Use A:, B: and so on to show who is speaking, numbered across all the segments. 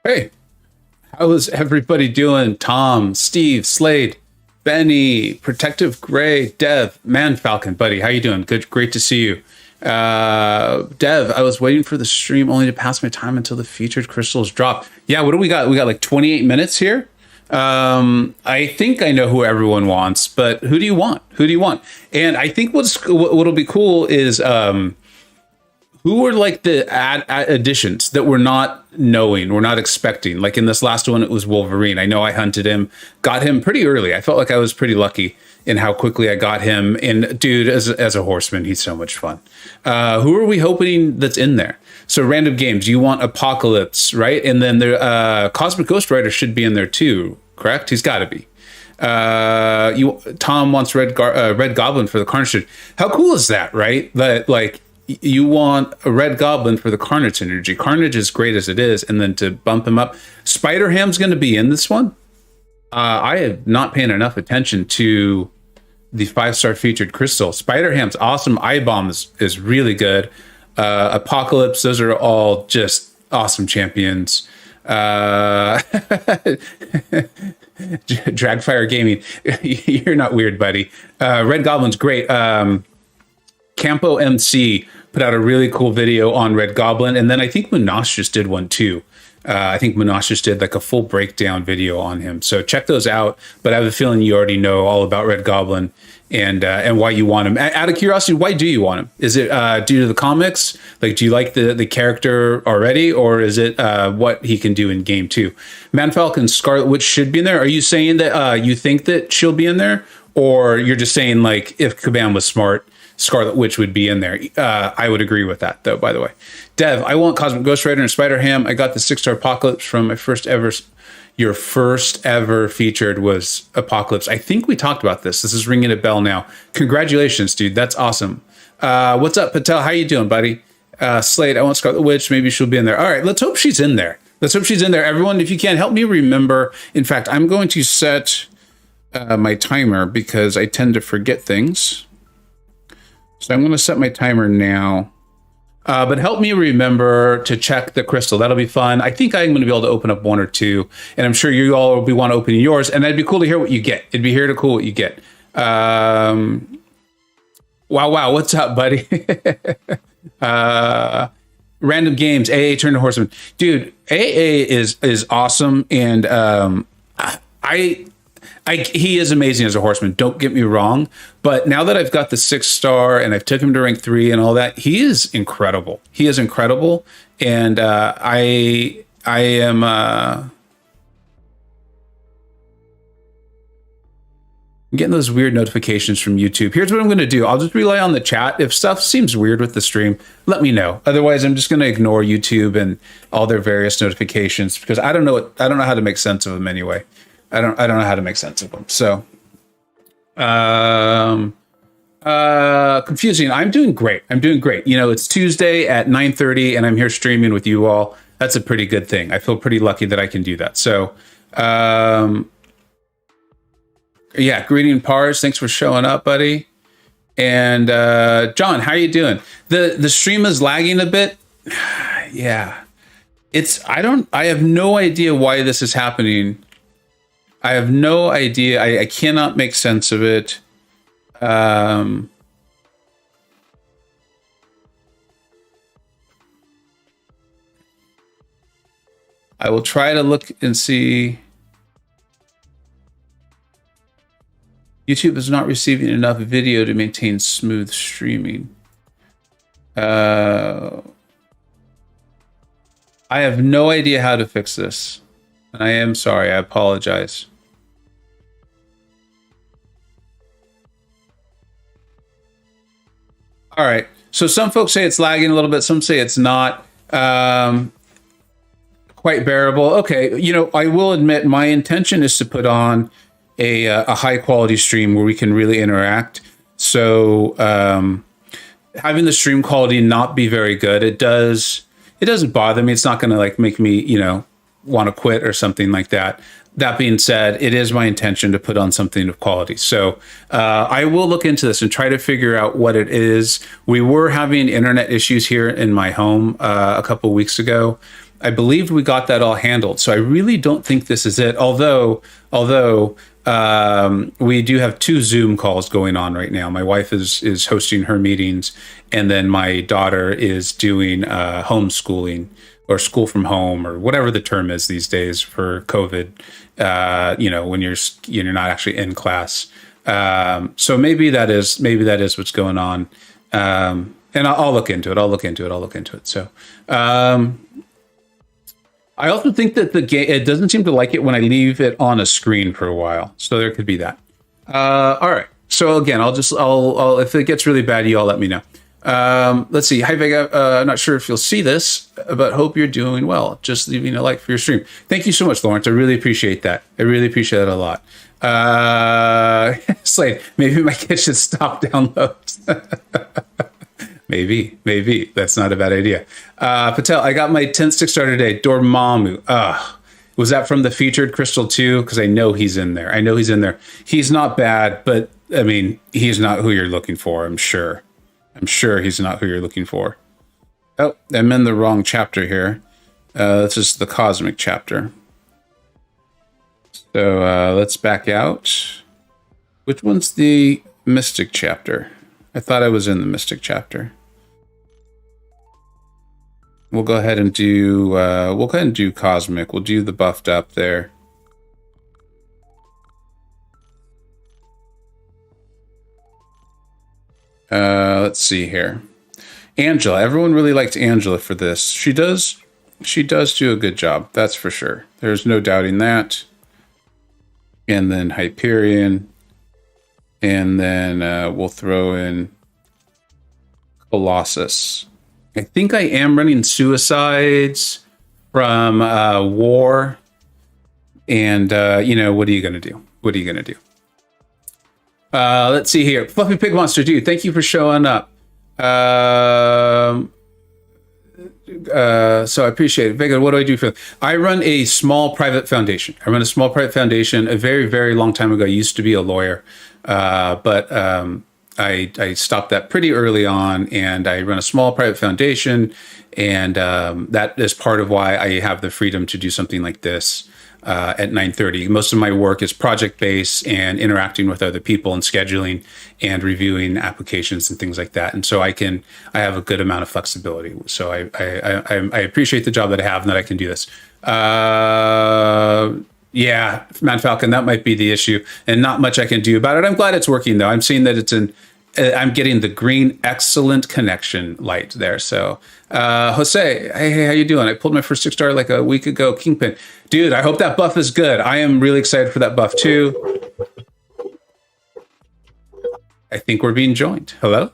A: Hey, how is everybody doing? Tom, Steve, Slade, Benny, Protective Gray, Dev, Man Falcon, buddy, how you doing? Good, great to see you. Dev, I was waiting for the stream only to pass my time until the featured crystals drop. Yeah, what do we got? We got like 28 minutes here. I think I know who everyone wants, but who do you want? Who do you want? And I think what'll be cool is who were like the additions that we're not knowing, we're not expecting. Like in this last one, it was Wolverine. I know I hunted him, got him pretty early. I felt like I was pretty lucky in how quickly I got him. And dude, as a horseman, he's so much fun. Who are we hoping that's in there? So random games, you want Apocalypse, right? And then the Cosmic Ghost Rider should be in there too, correct? He's got to be. Tom wants Red Goblin for the Carnage. How cool is that, right? That like you want a Red Goblin for the Carnage energy. Carnage is great as it is, and then to bump him up. Spider-Ham's going to be in this one. I have not paying enough attention to the 5-star featured crystal. Spider-Ham's awesome. Eye-Bomb is really good. Apocalypse, those are all just awesome champions. Dragfire Gaming, you're not weird, buddy. Red Goblin's great. Campo MC put out a really cool video on Red Goblin, and then I think Munoz just did one too. I think Munoz just did like a full breakdown video on him. So check those out. But I have a feeling you already know all about Red Goblin and why you want him. Out of curiosity, why do you want him? Is it due to the comics? Like, do you like the character already, or is it what he can do in game 2? Man Falcon, Scarlet Witch should be in there. Are you saying that you think that she'll be in there, or you're just saying like if Caban was smart, Scarlet Witch would be in there? I would agree with that, though, by the way. Dev, I want Cosmic Ghost Rider and Spider-Ham. I got the 6-star Apocalypse from my first ever. Your first ever featured was Apocalypse. I think we talked about this. This is ringing a bell now. Congratulations, dude. That's awesome. What's up, Patel? How you doing, buddy? Slade, I want Scarlet Witch. Maybe she'll be in there. All right, let's hope she's in there. Let's hope she's in there. Everyone, if you can, help me remember. In fact, I'm going to set my timer because I tend to forget things. So I'm going to set my timer now, but help me remember to check the crystal. That'll be fun. I think I'm going to be able to open up 1 or 2, and I'm sure you all will be want to open yours, and it'd be cool to hear what you get. It'd be here to cool what you get. Wow. What's up, buddy? Random games, AA Turn to Horseman. Dude, AA is awesome, and he is amazing as a horseman. Don't get me wrong, but now that I've got the 6-star and I've took him to rank 3 and all that, he is incredible. He is incredible, and I am. I'm getting those weird notifications from YouTube. Here's what I'm going to do. I'll just rely on the chat. If stuff seems weird with the stream, let me know. Otherwise, I'm just going to ignore YouTube and all their various notifications because I don't know how to make sense of them anyway. I don't know how to make sense of them. So, confusing. I'm doing great. You know, it's Tuesday at 9:30 and I'm here streaming with you all. That's a pretty good thing. I feel pretty lucky that I can do that. So, yeah, greeting Pars. Thanks for showing up, buddy. And, John, how are you doing? The stream is lagging a bit. Yeah, I have no idea why this is happening. I have no idea. I cannot make sense of it. I will try to look and see. YouTube is not receiving enough video to maintain smooth streaming. I have no idea how to fix this. And I am sorry. I apologize. All right. So some folks say it's lagging a little bit. Some say it's not quite bearable. Okay. You know, I will admit my intention is to put on a high quality stream where we can really interact. So having the stream quality not be very good, it doesn't bother me. It's not going to like make me, you know, want to quit or something like that. That being said, it is my intention to put on something of quality. So I will look into this and try to figure out what it is. We were having internet issues here in my home a couple weeks ago, I believed we got that all handled. So I really don't think this is it. Although we do have 2 Zoom calls going on right now. My wife is hosting her meetings, and then my daughter is doing homeschooling or school from home or whatever the term is these days for COVID. When you're not actually in class. So maybe that is what's going on. And I'll look into it. So I also think that the game, it doesn't seem to like it when I leave it on a screen for a while. So there could be that. All right. So again, I'll if it gets really bad, you all let me know. Let's see. Hi, Vega. I'm not sure if you'll see this, but hope you're doing well. Just leaving a like for your stream. Thank you so much, Lawrence. I really appreciate that. I really appreciate that a lot. Slade, maybe my kid should stop downloads. Maybe that's not a bad idea. Patel, I got my 10th stick star today. Dormammu. Was that from the featured Crystal 2? Because I know he's in there. He's not bad, but I mean, he's not who you're looking for. I'm sure he's not who you're looking for. Oh, I'm in the wrong chapter here. This is the cosmic chapter. So let's back out. Which one's the mystic chapter? I thought I was in the mystic chapter. We'll go ahead and do cosmic. We'll do the buffed up there. Let's see here. Angela. Everyone really liked Angela for this. She does do a good job. That's for sure. There's no doubting that. And then Hyperion. And then we'll throw in Colossus. I think I am running Suicides from War. And, what are you going to do? Let's see here. Fluffy Pig Monster Dude, thank you for showing up. So I appreciate it. Vega, what do I do for? I run a small private foundation. A very, very long time ago. I used to be a lawyer, but I stopped that pretty early on, and I run a small private foundation, and that is part of why I have the freedom to do something like this at 9:30. Most of my work is project-based and interacting with other people and scheduling and reviewing applications and things like that. And so I have a good amount of flexibility. So I appreciate the job that I have and that I can do this. Yeah, Mad Falcon, that might be the issue, and not much I can do about it. I'm glad it's working though. I'm seeing that I'm getting the green excellent connection light there. So Jose, hey, how you doing? I pulled my first 6-star like a week ago. Kingpin, dude, I hope that buff is good. I am really excited for that buff too. I think we're being joined. Hello.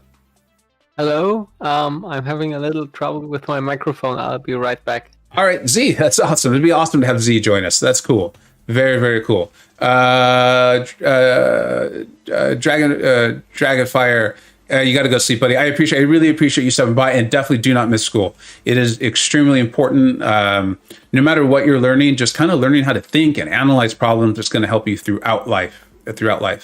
B: I'm having a little trouble with my microphone. I'll be right back.
A: All right, Z, that's awesome. It'd be awesome to have Z join us. That's cool. Very, very cool. Dragonfire, you got to go sleep, buddy. I really appreciate you stopping by, and definitely do not miss school. It is extremely important. No matter what you're learning, just kind of learning how to think and analyze problems is going to help you throughout life.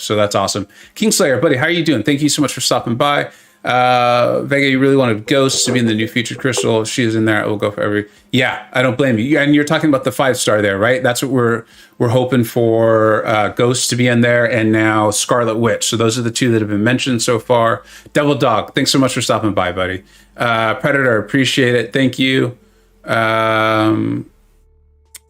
A: So that's awesome. Kingslayer, buddy, how are you doing? Thank you so much for stopping by. Vega, you really wanted Ghost to be in the new featured crystal. She is in there. I will go for every. Yeah, I don't blame you. And you're talking about the 5-star there, right? That's what we're hoping for. Ghost to be in there, and now Scarlet Witch. So those are the 2 that have been mentioned so far. Devil Dog, thanks so much for stopping by, buddy. Predator, appreciate it. Thank you.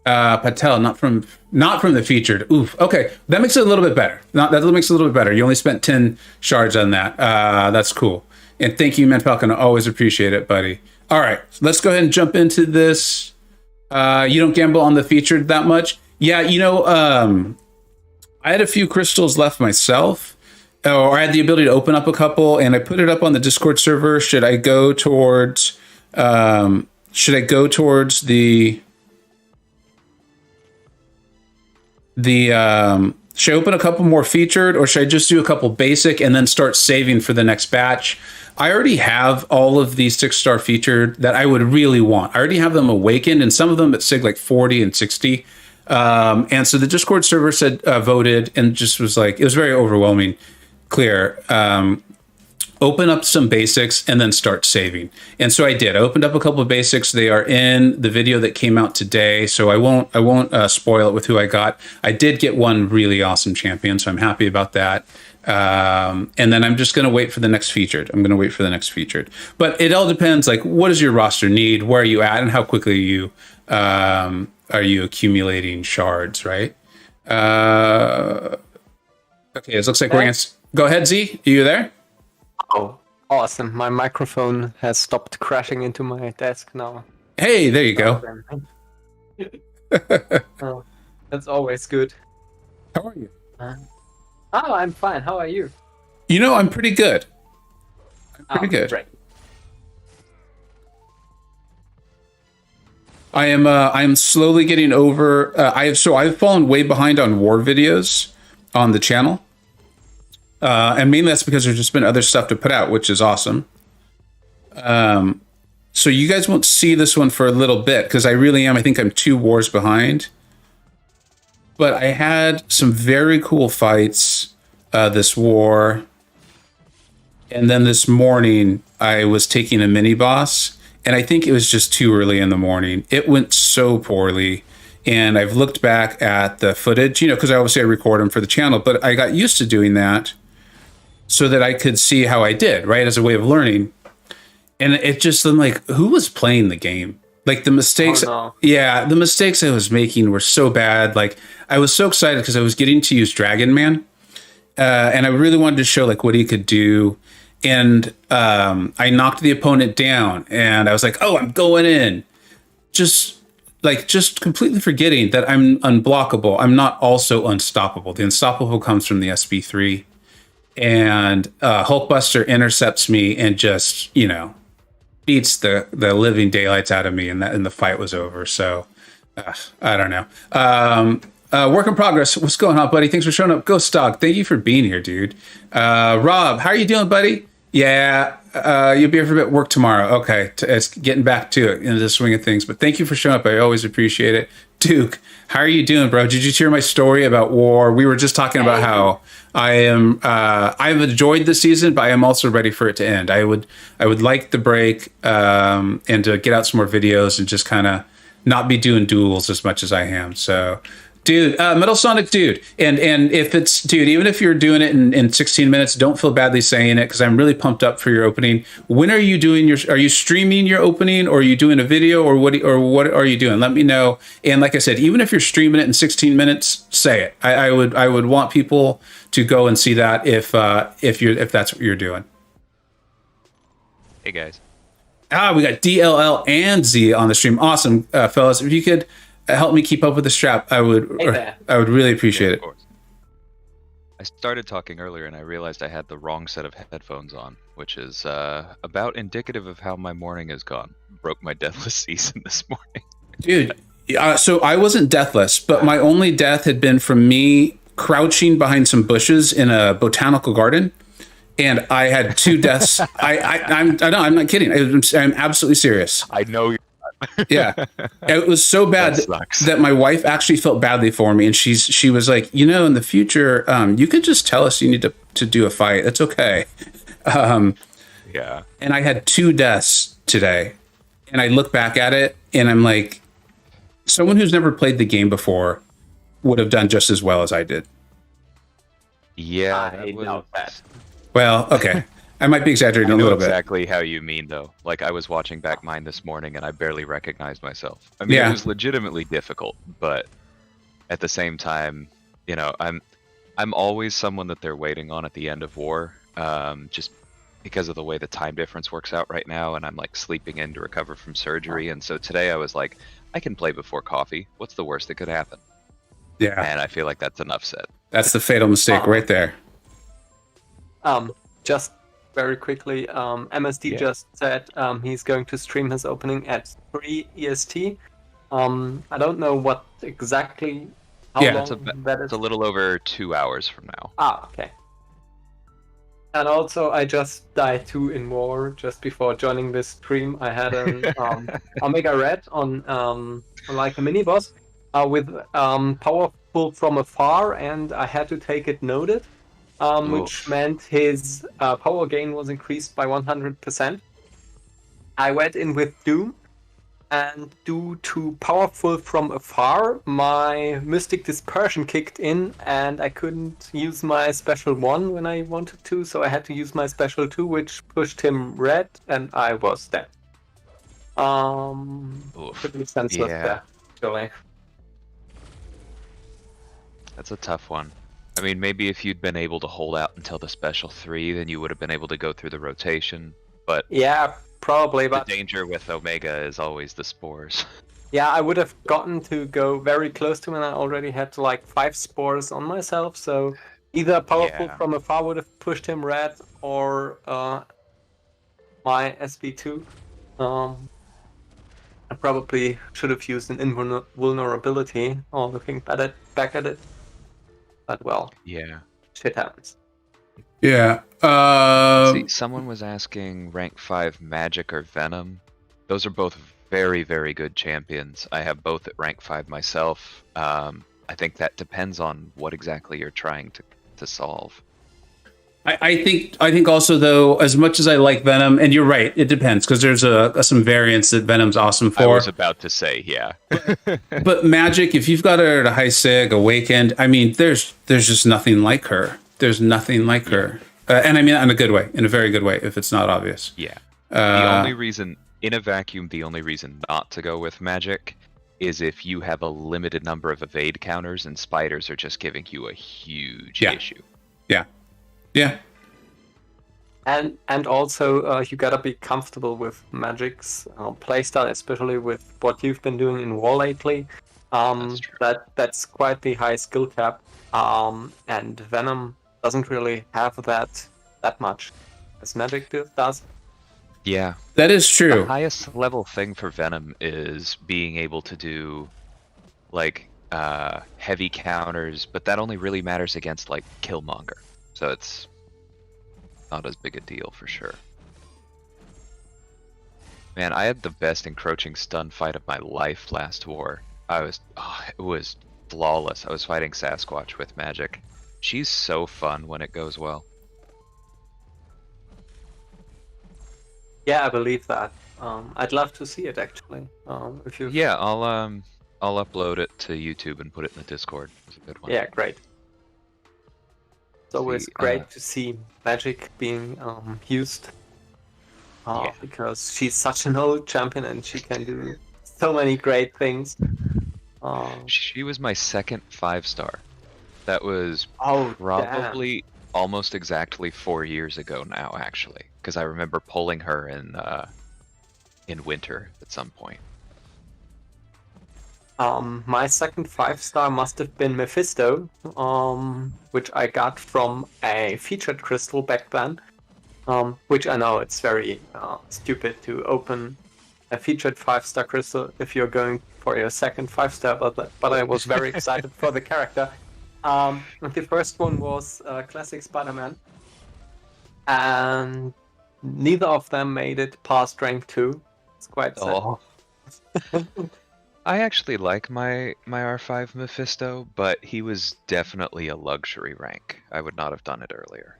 A: Patel, not from the featured. Oof. Okay, that makes it a little bit better. That makes it a little bit better. You only spent 10 shards on that. That's cool. And thank you, Man Falcon. I always appreciate it, buddy. All right, let's go ahead and jump into this. You don't gamble on the featured that much? Yeah, I had a few crystals left myself, or I had the ability to open up a couple, and I put it up on the Discord server. Should I go towards the should I open a couple more featured, or should I just do a couple basic and then start saving for the next batch? I already have all of these 6-star featured that I would really want. I already have them awakened, and some of them at SIG like 40 and 60. And so the Discord server said voted, and just was like, it was very overwhelming, clear. open up some basics and then start saving. And so I did. I opened up a couple of basics. They are in the video that came out today, so I won't spoil it with who I got. I did get one really awesome champion, so I'm happy about that. And then I'm just going to wait for the next featured. But it all depends. Like, what does your roster need? Where are you at? And how quickly are you accumulating shards? Right. Okay. It looks like we're going to go ahead. Z, are you there?
B: Oh, awesome. My microphone has stopped crashing into my desk now.
A: Hey, there you go.
B: Oh, that's always good.
A: How are you?
B: Oh, I'm fine. How are you?
A: You know, I'm pretty good. Good.
B: Great.
A: I am slowly getting over. I've fallen way behind on war videos on the channel. And mainly that's because there's just been other stuff to put out, which is awesome. So you guys won't see this one for a little bit because I really am. I think I'm 2 wars behind. But I had some very cool fights this war. And then this morning, I was taking a mini boss. And I think it was just too early in the morning. It went so poorly. And I've looked back at the footage, because obviously I record them for the channel. But I got used to doing that, so that I could see how I did, right, as a way of learning. And it just, I'm like, who was playing the game? Like the mistakes, the mistakes I was making were so bad. Like I was so excited because I was getting to use Dragon Man, and I really wanted to show like what he could do. And I knocked the opponent down, and I was like, oh, I'm going in. Just completely forgetting that I'm unblockable. I'm not also unstoppable. The unstoppable comes from the SB3. And Hulkbuster intercepts me and just, beats the living daylights out of me, and the fight was over. So I don't know. Work in progress. What's going on, buddy? Thanks for showing up. Ghost Dog, thank you for being here, dude. Rob, how are you doing, buddy? Yeah, you'll be here for a bit. Work tomorrow. Okay, it's getting back to it, into the swing of things. But thank you for showing up. I always appreciate it. Duke, how are you doing, bro? Did you hear my story about war? We were just talking about how I've enjoyed the season, but I am also ready for it to end. I would like the break and to get out some more videos and just kind of not be doing duels as much as I am. So, dude, Metal Sonic, dude, and if it's, dude, even if you're doing it in 16 minutes, don't feel badly saying it, because I'm really pumped up for your opening. When are you doing are you streaming your opening, or are you doing a video, or what are you doing? Let me know. And like I said, even if you're streaming it in 16 minutes, say it. I would want people to go and see that if that's what you're doing.
C: Hey guys.
A: We got DLL and Z on the stream. Awesome, fellas. If you could help me keep up with the strap, I would really appreciate it.
C: I started talking earlier and I realized I had the wrong set of headphones on, which is about indicative of how my morning has gone. Broke my deathless season this morning.
A: Dude, so I wasn't deathless, but my only death had been from me crouching behind some bushes in a botanical garden. And I had 2 deaths. I'm not kidding. I'm absolutely serious.
C: I know you're not.
A: Yeah. It was so bad that my wife actually felt badly for me. And she was like, in the future, you could just tell us you need to do a fight. That's okay.
C: Yeah.
A: And I had 2 deaths today. And I look back at it and I'm like, someone who's never played the game before would have done just as well as I did.
C: Yeah.
B: I know that.
A: Well, okay. I might be exaggerating a little bit.
C: Exactly how you mean, though. Like, I was watching back mine this morning, and I barely recognized myself. I mean, It was legitimately difficult, but at the same time, I'm always someone that they're waiting on at the end of war, just because of the way the time difference works out right now, and I'm like sleeping in to recover from surgery. And so today I was like, I can play before coffee. What's the worst that could happen?
A: Yeah.
C: And I feel like that's enough said.
A: That's the fatal mistake right there.
B: Just very quickly, MSD just said he's going to stream his opening at 3 EST. I don't know what exactly how long that is.
C: It's a little over 2 hours from now.
B: Okay. And also, I just died 2 in war just before joining this stream. I had an Omega Red on like a mini boss with powerful from afar, and I had to take it noted. which meant his power gain was increased by 100%. I went in with Doom, and due to Powerful from Afar, my Mystic Dispersion kicked in, and I couldn't use my Special 1 when I wanted to, so I had to use my Special 2, which pushed him red, and I was dead. Pretty senseless there, actually.
C: That's a tough one. I mean, maybe if you'd been able to hold out until the Special 3, then you would have been able to go through the rotation, but...
B: Yeah, probably, but...
C: The danger with Omega is always the spores.
B: Yeah, I would have gotten to go very close to him, and I already had like 5 spores on myself, so either Powerful from Afar would have pushed him red, or my SB2. I probably should have used an invulnerability, or looking back at it. But well, shit happens.
A: Yeah.
C: See, someone was asking rank 5 Magic or Venom. Those are both very, very good champions. I have both at rank 5 myself. I think that depends on what exactly you're trying to solve.
A: I think also, though, as much as I like Venom, and you're right, it depends, because there's some variants that Venom's awesome for.
C: I was about to say, yeah.
A: But Magic, if you've got her at a high sig, Awakened, I mean, there's just nothing like her. There's nothing like her. And I mean that in a good way, in a very good way, if it's not obvious.
C: Yeah. The only reason, in a vacuum, the only reason not to go with Magic is if you have a limited number of evade counters and spiders are just giving you a huge issue.
A: Yeah. Yeah.
B: And also, you gotta be comfortable with Magic's playstyle, especially with what you've been doing in War lately. That's quite the high skill cap. And Venom doesn't really have that much as Magic does.
C: Yeah.
A: That is true.
C: The highest level thing for Venom is being able to do like heavy counters, but that only really matters against like Killmonger. So it's not as big a deal for sure. Man, I had the best encroaching stun fight of my life last war. It was flawless. I was fighting Sasquatch with Magic. She's so fun when it goes well.
B: Yeah, I believe that. I'd love to see it actually. If you.
C: Yeah, I'll upload it to YouTube and put it in the Discord. It's a good one.
B: Yeah, great. It's always great to see Magic being used. Because she's such an old champion and she can do so many great things.
C: She was my second 5-star. That was probably almost exactly 4 years ago now, actually, because I remember pulling her in winter at some point.
B: My second 5-star must have been Mephisto, which I got from a featured crystal back then. Which I know it's very stupid to open a featured 5-star crystal if you're going for your second 5-star, but I was very excited for the character. The first one was Classic Spider-Man, and neither of them made it past rank 2. It's quite sad.
C: I actually like my R5 Mephisto, but he was definitely a luxury rank. I would not have done it earlier.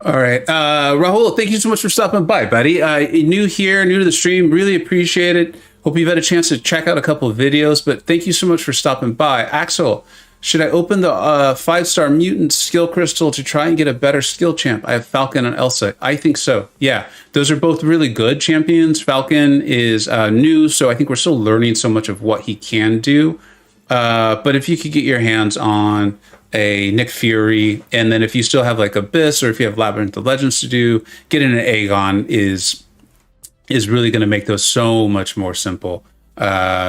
A: All right. Rahul, thank you so much for stopping by, buddy. New here, new to the stream. Really appreciate it. Hope you've had a chance to check out a couple of videos, but thank you so much for stopping by. Axel, should I open the 5-star mutant skill crystal to try and get a better skill champ? I have Falcon and Elsa. I think so. Yeah, those are both really good champions. Falcon is new, so I think we're still learning so much of what he can do. But if you could get your hands on a Nick Fury, and then if you still have like Abyss, or if you have Labyrinth of Legends to do, getting an Aegon is really going to make those so much more simple.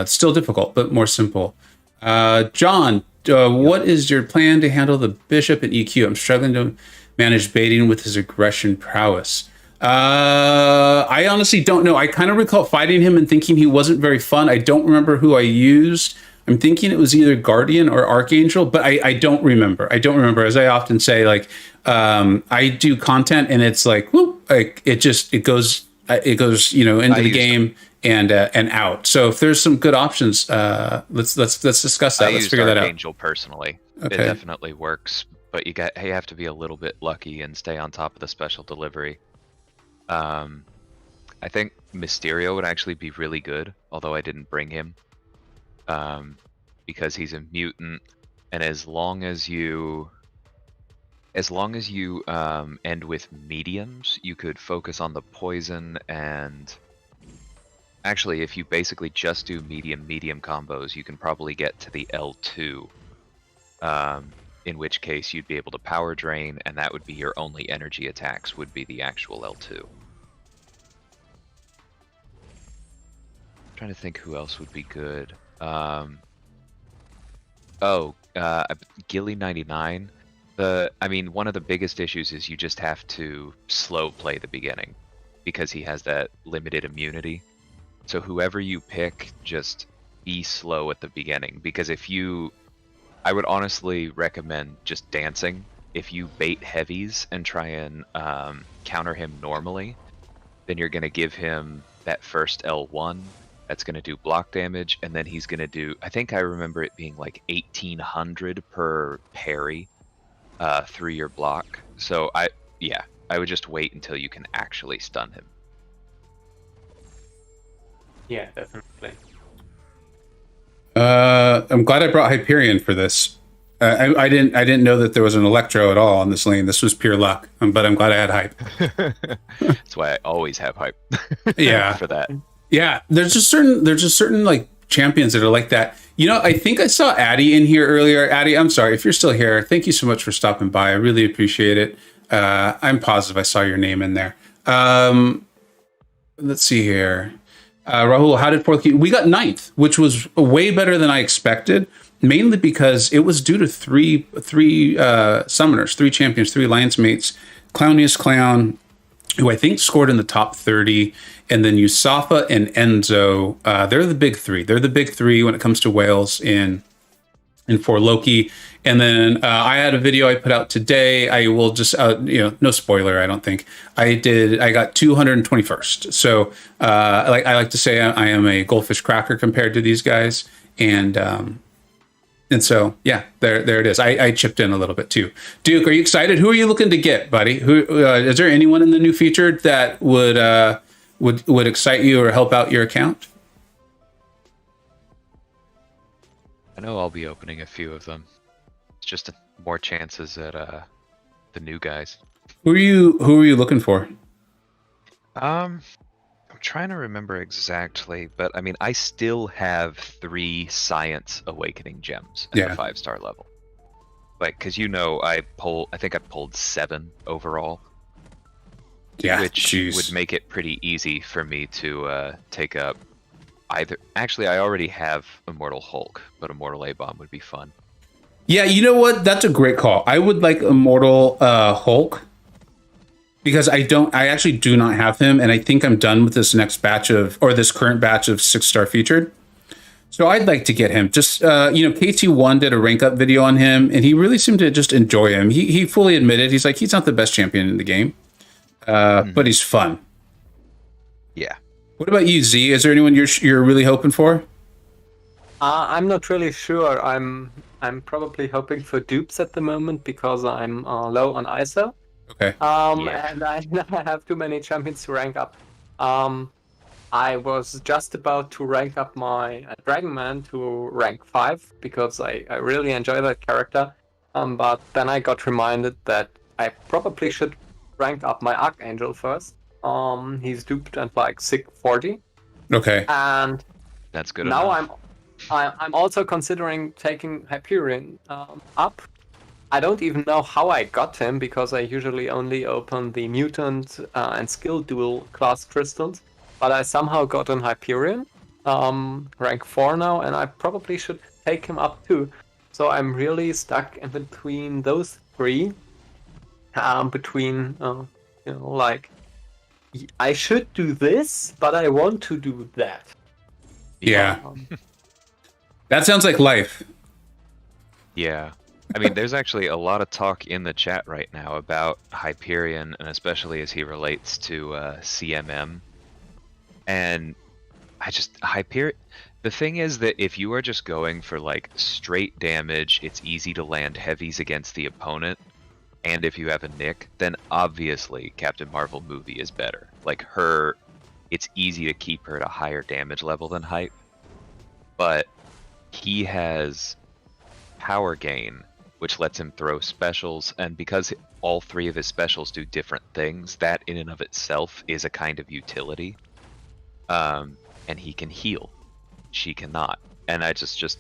A: Still difficult, but more simple. John, what is your plan to handle the bishop at EQ? I'm struggling to manage baiting with his aggression prowess. I honestly don't know. I kind of recall fighting him and thinking he wasn't very fun. I don't remember who I used. I'm thinking it was either Guardian or Archangel, but I don't remember. I don't remember. As I often say, like, I do content and it's like, whoop, like it goes, into the game and out. So if there's some good options, let's discuss that. Let's figure that out.
C: Archangel personally.
A: Okay.
C: It definitely works, but you have to be a little bit lucky and stay on top of the special delivery. I think Mysterio would actually be really good, although I didn't bring him, because he's a mutant, and as long as you end with mediums, you could focus on the poison, and actually, if you basically just do medium combos, you can probably get to the L2. In which case you'd be able to power drain, and that would be your only energy attacks, would be the actual L2. Trying to think who else would be good. Gilly 99. One of the biggest issues is you just have to slow play the beginning, because he has that limited immunity. So whoever you pick, just be slow at the beginning, because I would honestly recommend just dancing. If you bait heavies and try and counter him normally, then you're going to give him that first L1. That's going to do block damage, and then he's going to do, I think I remember it being like 1800 per parry through your block. So I would just wait until you can actually stun him.
B: Yeah, definitely.
A: I'm glad I brought Hyperion for this. I didn't know that there was an Electro at all on this lane. This was pure luck, but I'm glad I had hype.
C: That's why I always have hype.
A: Yeah,
C: for that.
A: Yeah, there's just certain like champions that are like that. You know, I think I saw Addy in here earlier. Addy, I'm sorry if you're still here. Thank you so much for stopping by. I really appreciate it. I'm positive I saw your name in there. Let's see here. Rahul, how did fourth key? We got ninth, which was way better than I expected, mainly because it was due to three summoners, 3 champions, 3 alliance mates. Clowniest Clown, who I think scored in the top 30, and then Yusafa and Enzo. They're the big 3. They're the big 3 when it comes to whales in for Loki. And then I had a video I put out today. I will just, no spoiler, I don't think. I got 221st. So I like to say I am a goldfish cracker compared to these guys. And so, yeah, there it is. I chipped in a little bit too. Duke, are you excited? Who are you looking to get, buddy? Who is there anyone in the new feature that would excite you or help out your account?
C: I know I'll be opening a few of them. It's just more chances at the new guys.
A: Who are you looking for?
C: I'm trying to remember exactly, but I mean, I still have 3 Science Awakening gems at the 5-star level. Like, because I think I pulled 7 overall.
A: Yeah,
C: which would make it pretty easy for me to take up either. Actually, I already have Immortal Hulk, but Immortal A-Bomb would be fun.
A: Yeah, you know what? That's a great call. I would like Immortal Hulk, because I actually do not have him, and I think I'm done with this this current batch of 6-star featured. So I'd like to get him. Just KT1 did a rank up video on him, and he really seemed to just enjoy him. He fully admitted he's not the best champion in the game, but he's fun.
C: Yeah.
A: What about you, Z? Is there anyone you're really hoping for?
B: I'm not really sure. I'm probably hoping for dupes at the moment because I'm low on ISO.
A: Okay.
B: And I have too many champions to rank up. I was just about to rank up my Dragonman to rank 5 because I really enjoy that character. But then I got reminded that I probably should rank up my Archangel first. He's duped at like 640.
A: Okay.
B: And
C: that's good.
B: Now
C: enough.
B: I'm also considering taking Hyperion up. I don't even know how I got him because I usually only open the mutant and skill dual class crystals. But I somehow got an Hyperion, rank 4 now, and I probably should take him up too. So I'm really stuck in between those 3. I should do this, but I want to do that.
A: Yeah. That sounds like life.
C: Yeah. I mean, there's actually a lot of talk in the chat right now about Hyperion, and especially as he relates to CMM. And Hyperion... The thing is that if you are just going for like straight damage, it's easy to land heavies against the opponent. and if you have a Nick, then obviously Captain Marvel movie is better. Like her, it's easy to keep her at a higher damage level than Hype, but he has power gain, which lets him throw specials, and because all 3 of his specials do different things, that in and of itself is a kind of utility. And he can heal. She cannot. And I just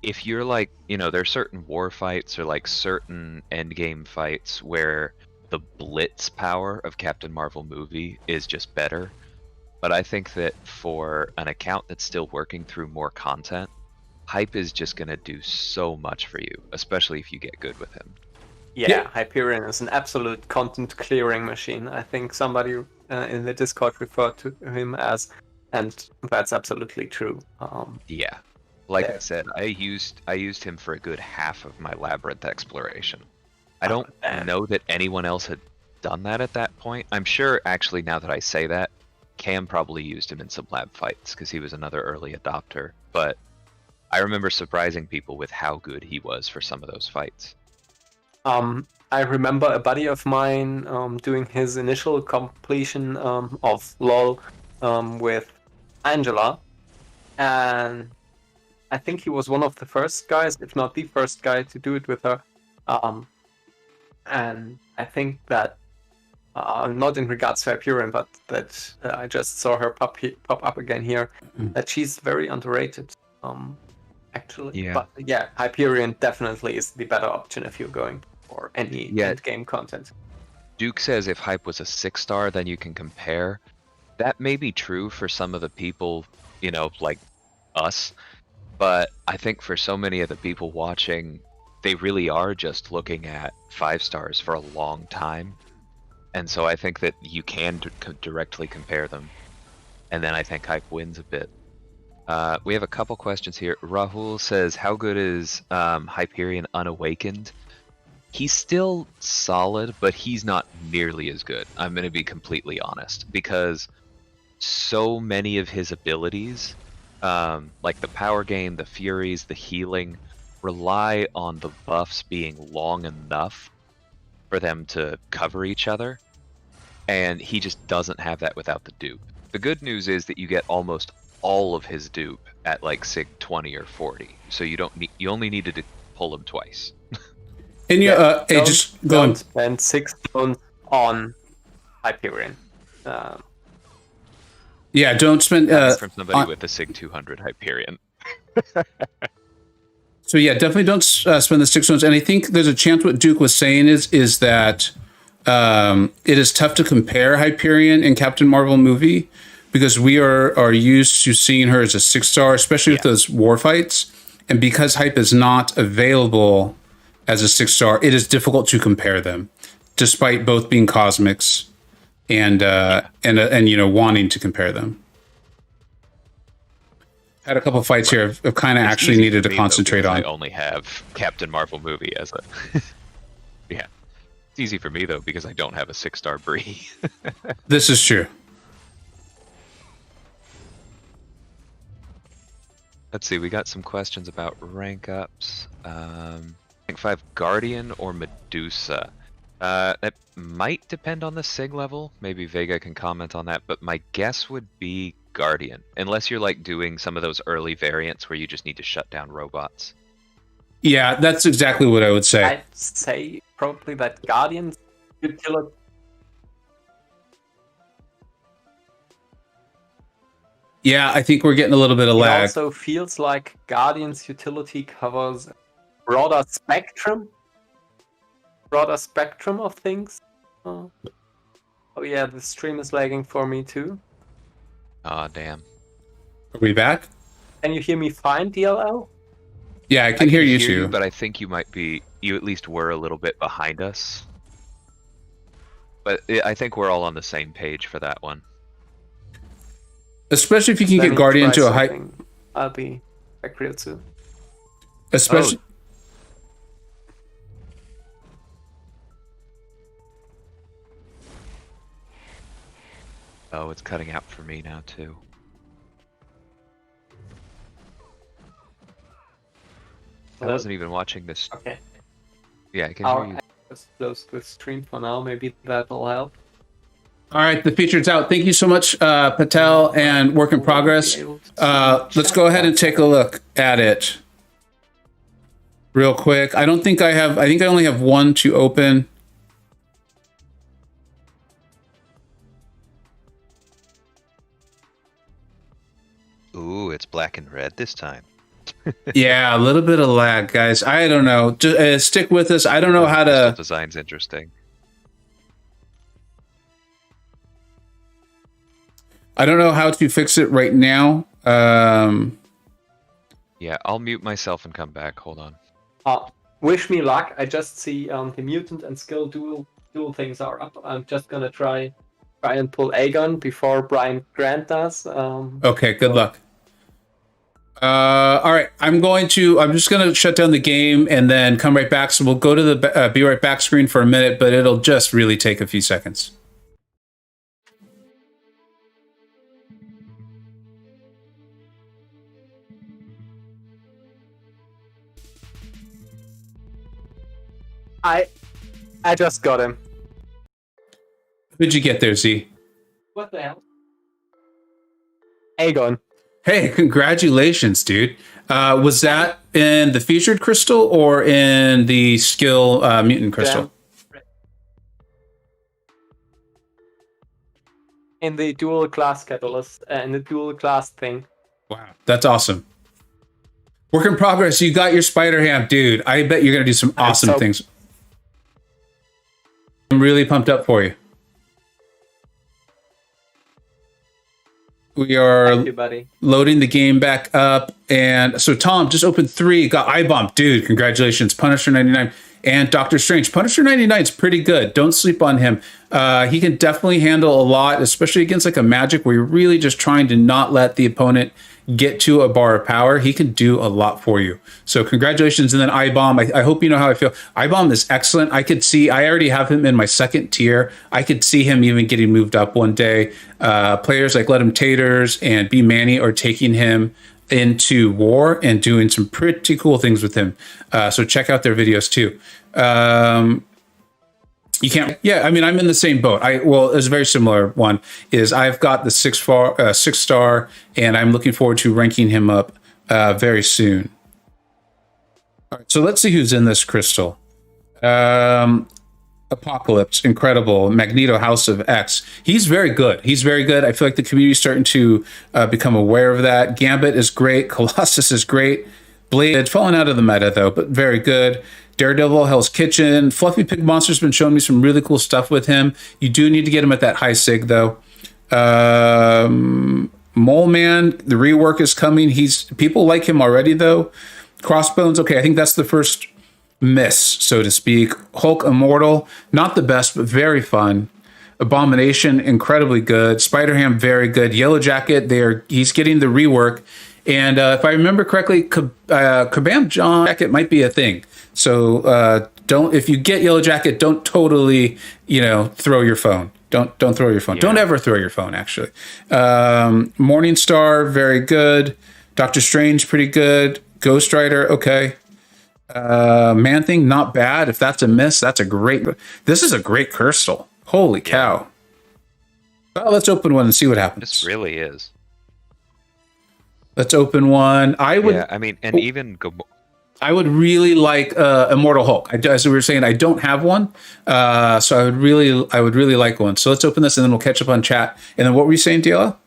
C: if you're like, there's certain war fights or like certain endgame fights where the blitz power of Captain Marvel movie is just better. But I think that for an account that's still working through more content, Hype is just going to do so much for you, especially if you get good with him.
B: Yeah, Hyperion is an absolute content clearing machine. I think somebody in the Discord referred to him as, and that's absolutely true.
C: Yeah. Like I said, I used him for a good half of my labyrinth exploration. I don't know that anyone else had done that at that point. I'm sure, actually, now that I say that, Cam probably used him in some lab fights because he was another early adopter. But I remember surprising people with how good he was for some of those fights.
B: I remember a buddy of mine doing his initial completion of LoL with Angela, and I think he was one of the first guys, if not the first guy, to do it with her. And I think that, not in regards to Hyperion, but that I just saw her pop up again here, that she's very underrated, actually.
C: Yeah.
B: But yeah, Hyperion definitely is the better option if you're going for any end game content.
C: Duke says if Hype was a 6-star, then you can compare. That may be true for some of the people, like us, but I think for so many of the people watching, they really are just looking at 5 stars for a long time. And so I think that you can directly compare them. And then I think Hype wins a bit. We have a couple questions here. Rahul says, how good is Hyperion Unawakened? He's still solid, but he's not nearly as good. I'm going to be completely honest, because so many of his abilities, like the power gain, the furies, the healing, rely on the buffs being long enough for them to cover each other, and he just doesn't have that without the dupe. The good news is that you get almost all of his dupe at like Sig 20 or 40, so you only needed to pull him twice.
A: And
B: don't spend 6 stones on Hyperion.
A: Yeah, don't spend.
C: From somebody with a Sig 200 Hyperion.
A: So yeah, definitely don't spend the 6 stones. And I think there's a chance what Duke was saying is that it is tough to compare Hyperion and Captain Marvel movie because we are used to seeing her as a 6-star, especially with those war fights. And because Hype is not available as a 6-star, it is difficult to compare them, despite both being cosmics and wanting to compare them. Had a couple fights here I've kind of actually needed to concentrate on.
C: I only have Captain Marvel movie as a yeah. It's easy for me though because I don't have a 6-star Bree.
A: This is true.
C: Let's see, we got some questions about rank ups. Rank 5 Guardian or Medusa. That might depend on the Sig level. Maybe Vega can comment on that, but my guess would be Guardian, unless you're like doing some of those early variants where you just need to shut down robots.
A: Yeah, that's exactly what I would say.
B: I'd say probably that Guardian's utility.
A: Yeah, I think we're getting a little bit of lag.
B: It also feels like Guardian's utility covers broader spectrum of things. Oh yeah, the stream is lagging for me too.
C: Aw, damn.
A: Are we back?
B: Can you hear me fine, DLL?
A: Yeah, I can hear you too.
C: But I think you at least were a little bit behind us. But I think we're all on the same page for that one.
A: Especially if you can get Guardian to a high...
B: I'll be back real soon.
A: Especially...
C: Oh, it's cutting out for me now too. I wasn't even watching this.
B: Okay.
C: Yeah, I can hear you.
B: Just close the stream for now. Maybe that'll help.
A: All right, the feature's out. Thank you so much, Patel and Work in Progress. Let's go ahead and take a look at it real quick. I think I only have one to open.
C: Ooh, it's black and red this time.
A: Yeah, a little bit of lag, guys. I don't know. Just stick with us. I don't know how to.
C: Design's interesting.
A: I don't know how to fix it right now.
C: Yeah, I'll mute myself and come back. Hold on.
B: Wish me luck. I just see the mutant and skill dual things are up. I'm just gonna try and pull Aegon before Brian Grant does.
A: Okay, good luck. All right, I'm just gonna shut down the game and then come right back. So we'll go to the be right back screen for a minute, but it'll just really take a few seconds.
B: I just got him.
A: Who'd you get there, Z?
B: What the hell? Aegon.
A: Hey, congratulations, dude. Was that in the featured crystal or in the skill mutant crystal?
B: In the dual class catalyst, in the dual class thing.
A: Wow, that's awesome. Work in progress. You got your spider ham, dude. I bet you're gonna do some awesome things. I'm really pumped up for you. We are loading the game back up. And so Tom just opened 3, got eye bomb. Dude, congratulations. Punisher 99 and Doctor Strange. Punisher 99 is pretty good. Don't sleep on him. He can definitely handle a lot, especially against like a magic where you're really just trying to not let the opponent get to a bar of power. He can do a lot for you. So congratulations. And then iBomb, I hope you know how I feel. iBomb is excellent. I already have him in my second tier. I could see him even getting moved up one day. Players like Let Him Taters and B Manny are taking him into war and doing some pretty cool things with him. So check out their videos too. You can't. Yeah, I mean, I'm in the same boat. It's a very similar one. I've got the 6-star, and I'm looking forward to ranking him up very soon. All right, so let's see who's in this crystal. Apocalypse, incredible. Magneto, House of X. He's very good. I feel like the community's starting to become aware of that. Gambit is great. Colossus is great. Blade, fallen out of the meta though, but very good. Daredevil, Hell's Kitchen. Fluffy Pig Monster's been showing me some really cool stuff with him. You do need to get him at that high sig though. Mole Man, the rework is coming. People like him already though. Crossbones, okay, I think that's the first miss, so to speak. Hulk Immortal, not the best, but very fun. Abomination, incredibly good. Spider-Ham, very good. Yellow Jacket, he's getting the rework. And if I remember correctly, Kabam John Jacket might be a thing. So if you get Yellow Jacket, don't totally, throw your phone. Don't throw your phone. Yeah. Don't ever throw your phone, actually. Morning Star, very good. Doctor Strange, pretty good. Ghost Rider, okay. Man Thing, not bad. If that's a miss, this is a great crystal. Holy cow. Well, let's open one and see what happens.
C: This really is.
A: Let's open one. I would really like Immortal Hulk. As we were saying, I don't have one, so I would really like one. So let's open this, and then we'll catch up on chat. And then what were you saying, Diala?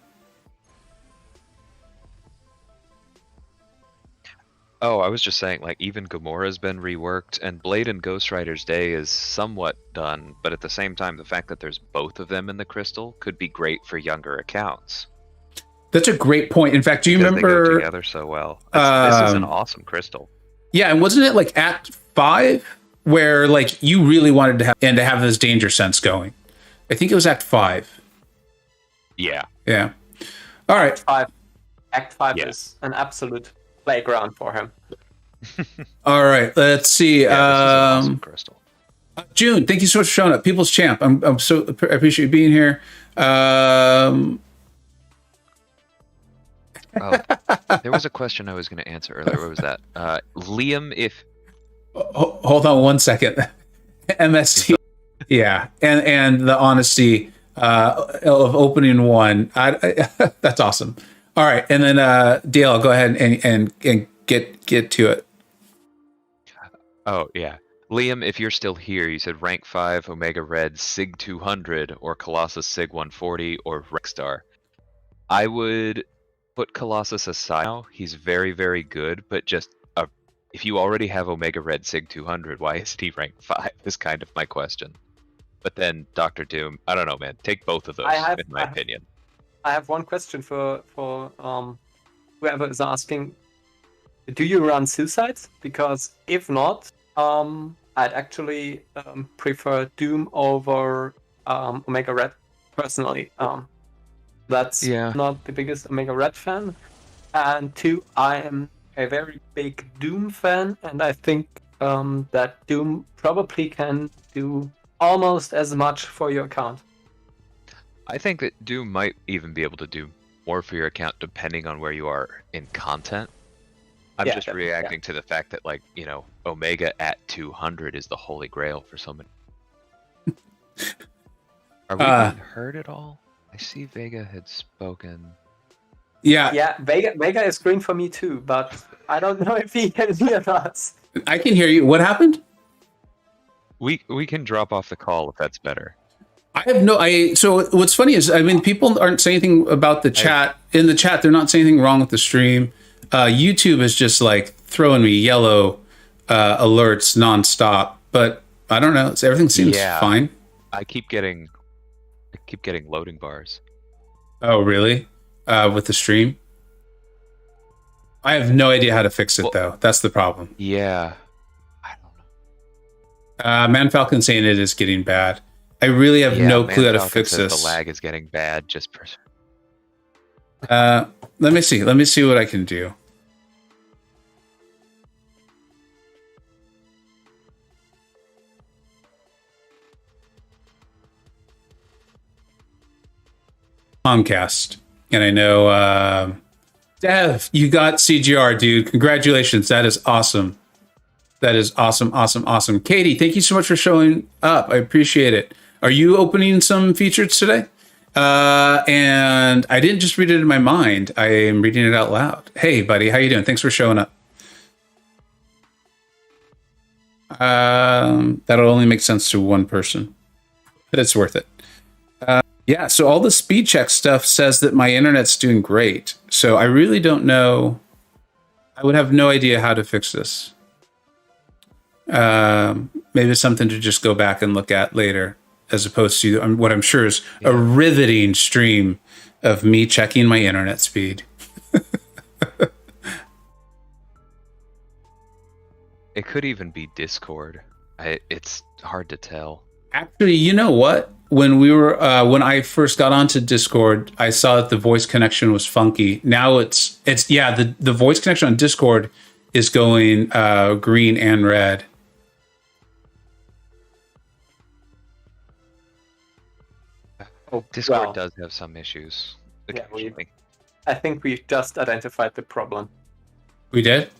C: Oh, I was just saying, even Gamora's been reworked, and Blade and Ghost Rider's Day is somewhat done, but at the same time, the fact that there's both of them in the crystal could be great for younger accounts.
A: That's a great point. In fact, do you remember?
C: They go together so well. This is an awesome crystal.
A: Yeah, and wasn't it Act 5 where you really wanted to have this danger sense going? I think it was Act 5.
C: Yeah.
A: Yeah. All right.
B: Act 5 is an absolute playground for him.
A: All right. Let's see.
C: Yeah, this is an awesome crystal.
A: June, thank you so much for showing up. People's Champ. I appreciate you being here.
C: Oh, there was a question I was going to answer earlier. What was that? Liam,
A: Hold on one second. MST, yeah, and the honesty of opening one. That's awesome. All right, and then DL, go ahead and get to it.
C: Oh yeah, Liam, if you're still here, you said rank 5 Omega Red Sig 200 or Colossus Sig 140 or Rexstar. I would put Colossus aside now. He's very, very good, but just if you already have Omega Red Sig 200, why is he rank 5 is kind of my question. But then Doctor Doom, I don't know, man. Take both of those, in my opinion.
B: I have one question for whoever is asking. Do you run suicides? Because if not, I'd actually prefer Doom over Omega Red personally. That's not the biggest Omega Red fan. And two, I am a very big Doom fan, and I think that Doom probably can do almost as much for your account.
C: I think that Doom might even be able to do more for your account depending on where you are in content. I'm just reacting to the fact that, like, you know, Omega at 200 is the holy grail for so many. Are we being heard at all? I see Vega had spoken.
B: Yeah, Vega is green for me too, but I don't know if he can hear us.
A: I can hear you. What happened?
C: We can drop off the call if that's better.
A: I have so what's funny is, I mean, people aren't saying anything about the chat. In the chat, they're not saying anything wrong with the stream. YouTube is just like throwing me yellow alerts nonstop, but I don't know. Everything seems fine.
C: I keep getting loading bars.
A: Oh, really? With the stream? I have no idea how to fix it, though. That's the problem.
C: Yeah. I don't know.
A: Man Falcon saying it is getting bad. I really have no clue how to fix this.
C: The lag is getting bad.
A: Let me see. Let me see what I can do. Comcast. And I know, Dev, you got CGR, dude. Congratulations. That is awesome. That is awesome, awesome, awesome. Katie, thank you so much for showing up. I appreciate it. Are you opening some features today? And I didn't just read it in my mind. I am reading it out loud. Hey, buddy, how you doing? Thanks for showing up. That'll only make sense to one person, but it's worth it. Yeah, so all the speed check stuff says that my internet's doing great. So I really don't know. I would have no idea how to fix this. Maybe it's something to just go back and look at later, as opposed to what I'm sure is a riveting stream of me checking my internet speed.
C: It could even be Discord. It's hard to tell.
A: Actually, you know what? When I first got onto Discord, I saw that the voice connection was funky. Now the voice connection on Discord is going green and red.
C: Discord does have some issues.
B: I think we've just identified the problem.
A: We did?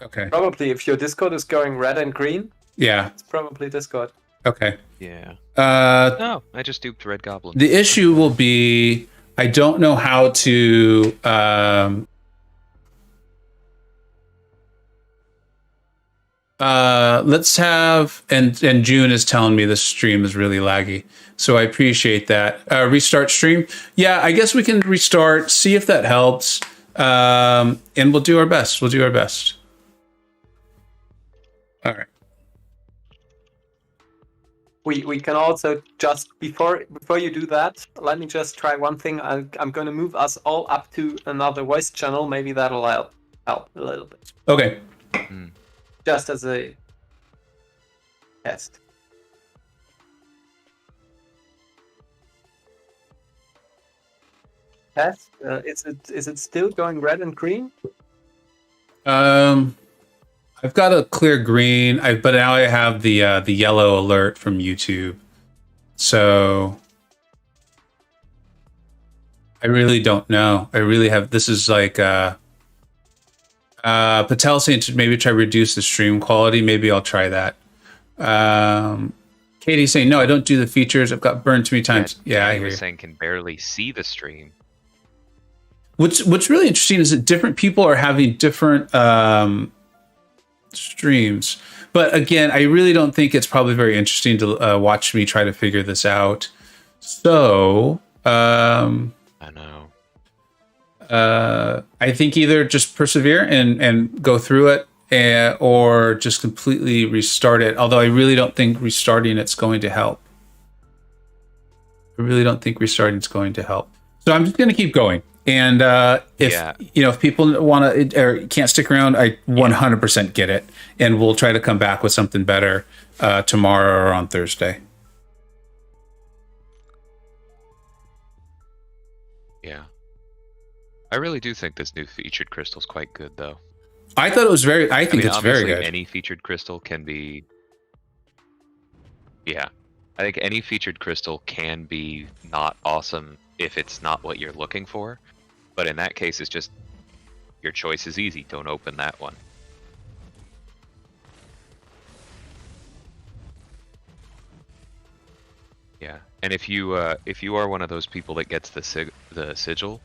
A: Okay.
B: Probably if your Discord is going red and green.
A: Yeah.
B: It's probably Discord.
A: Okay.
C: Yeah. No, I just duped Red Goblin.
A: The issue will be, I don't know how to let's have, and June is telling me this stream is really laggy, so I appreciate that. Restart stream. Yeah, I guess we can restart, see if that helps, and we'll do our best. We'll do our best. All right.
B: We can also just before you do that, let me just try one thing. I'm going to move us all up to another voice channel. Maybe that'll help a little bit.
A: Okay.
B: Just as a test. Test. Is it still going red and green?
A: I've got a clear green, but now I have the yellow alert from YouTube. So I really don't know. I really have, this is like Patel saying to maybe try reduce the stream quality. Maybe I'll try that. Katie saying no, I don't do the features. I've got burned too many times. Yeah, I
C: he
A: hear
C: was
A: you.
C: saying can barely see the stream.
A: What's really interesting is that different people are having different streams. But again, I really don't think it's probably very interesting to watch me try to figure this out. So
C: I know.
A: I think either just persevere and go through it, or just completely restart it. Although I really don't think restarting it's going to help. I really don't think restarting it's going to help. So I'm just going to keep going. And if people want to or can't stick around, I 100% get it, and we'll try to come back with something better tomorrow or on Thursday.
C: Yeah, I really do think this new featured crystal's quite good, though.
A: I thought it was very. I think it's very good.
C: Any featured crystal can be. Yeah, I think any featured crystal can be not awesome if it's not what you're looking for. But in that case, it's just your choice is easy. Don't open that one. Yeah, and if you are one of those people that gets the sigil,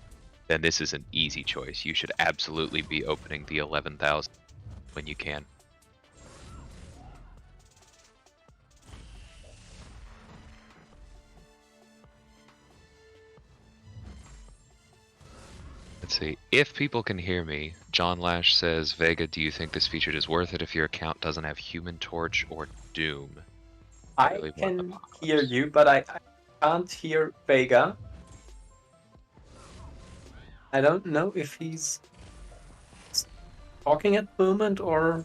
C: then this is an easy choice. You should absolutely be opening the 11,000 when you can. Let's see. If people can hear me, John Lash says, Vega, do you think this feature is worth it if your account doesn't have Human Torch or Doom?
B: I can hear you, but I can't hear Vega. I don't know if he's talking at the moment or...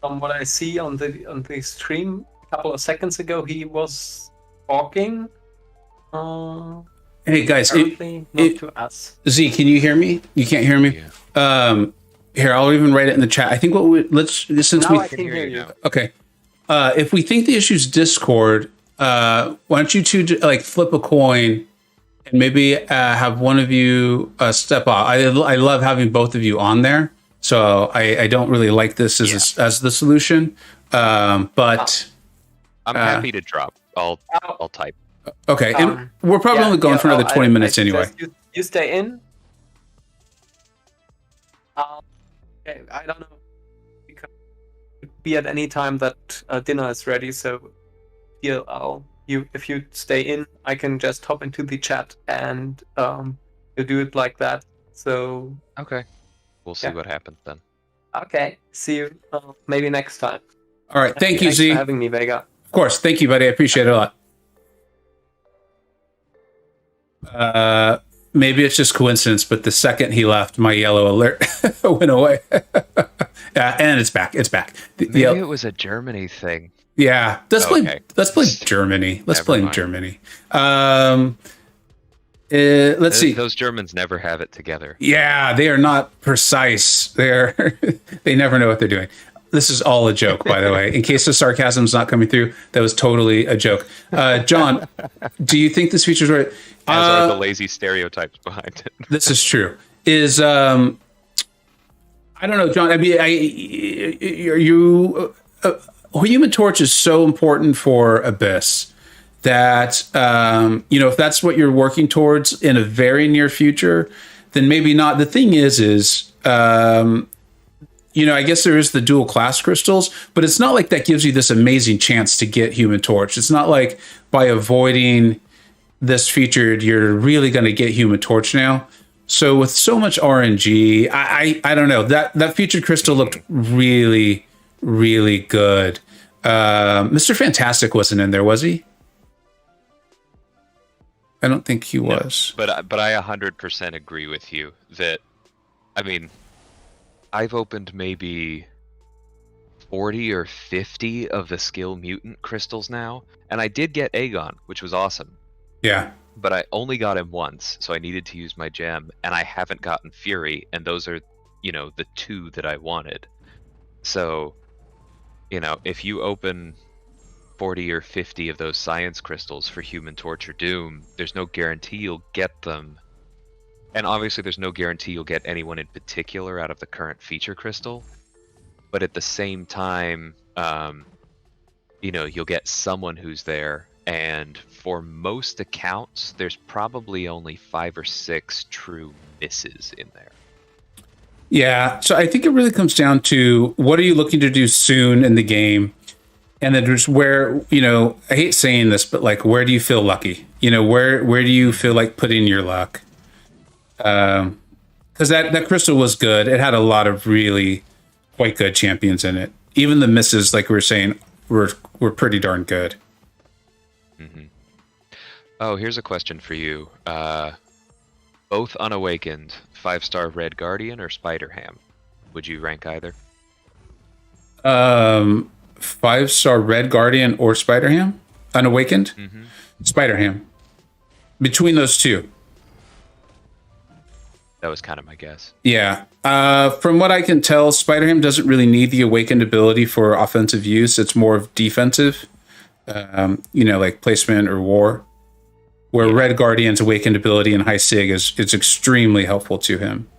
B: From what I see on the stream a couple of seconds ago, he was talking.
A: Hey guys,
B: not to us.
A: Z, can you hear me? You can't hear me?
C: Yeah.
A: Here, I'll even write it in the chat. I think
B: I can hear you.
A: Okay. If we think the issue's Discord, why don't you two flip a coin and maybe have one of you step off? I love having both of you on there, so I don't really like this as the solution. But
C: I'm happy to drop. I'll type.
A: Okay, and we're probably only going for another 20 minutes anyway.
B: You stay in. Okay, I don't know. You can be at any time that dinner is ready. So, if you stay in, I can just hop into the chat and you do it like that. So.
C: Okay. We'll see what happens then.
B: Okay. See you maybe next time.
A: All right. Thank you, Z.
B: Thanks for having me, Vega.
A: Of course. Thank you, buddy. I appreciate it a lot. Maybe it's just coincidence, but the second he left, my yellow alert went away. And it's back. It's back.
C: Maybe it was a Germany thing.
A: Yeah. Let's blame Germany. Let's blame Germany. Let's see.
C: Those Germans never have it together.
A: Yeah, they are not precise. They never know what they're doing. This is all a joke, by the way. In case the sarcasm's not coming through, that was totally a joke. John, do you think this feature's right?
C: As are the lazy stereotypes behind it.
A: This is true. I don't know, John. I mean, Human Torch is so important for Abyss that if that's what you're working towards in a very near future, then maybe not. The thing is. I guess there is the dual class crystals, but it's not like that gives you this amazing chance to get Human Torch. It's not like by avoiding this feature, you're really going to get Human Torch now. So with so much RNG, I don't know. That featured crystal looked really, really good. Mr. Fantastic wasn't in there, was he? I don't think he was.
C: But I 100% agree with you that, I mean, I've opened maybe 40 or 50 of the skill mutant crystals now, and I did get Aegon, which was awesome.
A: Yeah.
C: But I only got him once, so I needed to use my gem, and I haven't gotten Fury, and those are, the two that I wanted. So, if you open 40 or 50 of those science crystals for Human Torch or Doom, there's no guarantee you'll get them. And obviously there's no guarantee you'll get anyone in particular out of the current feature crystal. But at the same time, you know, you'll get someone who's there. And for most accounts, there's probably only 5 or 6 true misses in there.
A: Yeah, so I think it really comes down to what are you looking to do soon in the game? And then there's where, you know, I hate saying this, but like, where do you feel lucky? You know, where do you feel like putting your luck? Because that crystal was good. It had a lot of really quite good champions in it. Even the misses, like we were saying, were pretty darn good.
C: Mm-hmm. Oh, here's a question for you. Both Unawakened, 5-star Red Guardian or Spider-Ham? Would you rank either?
A: 5-star Red Guardian or Spider-Ham? Unawakened?
C: Mm-hmm.
A: Spider-Ham. Between those two.
C: That was kind of my guess.
A: Yeah. From what I can tell, Spider-Ham doesn't really need the Awakened ability for offensive use. It's more of defensive, you know, like placement or war. Where Red Guardian's Awakened ability in High Sig is extremely helpful to him.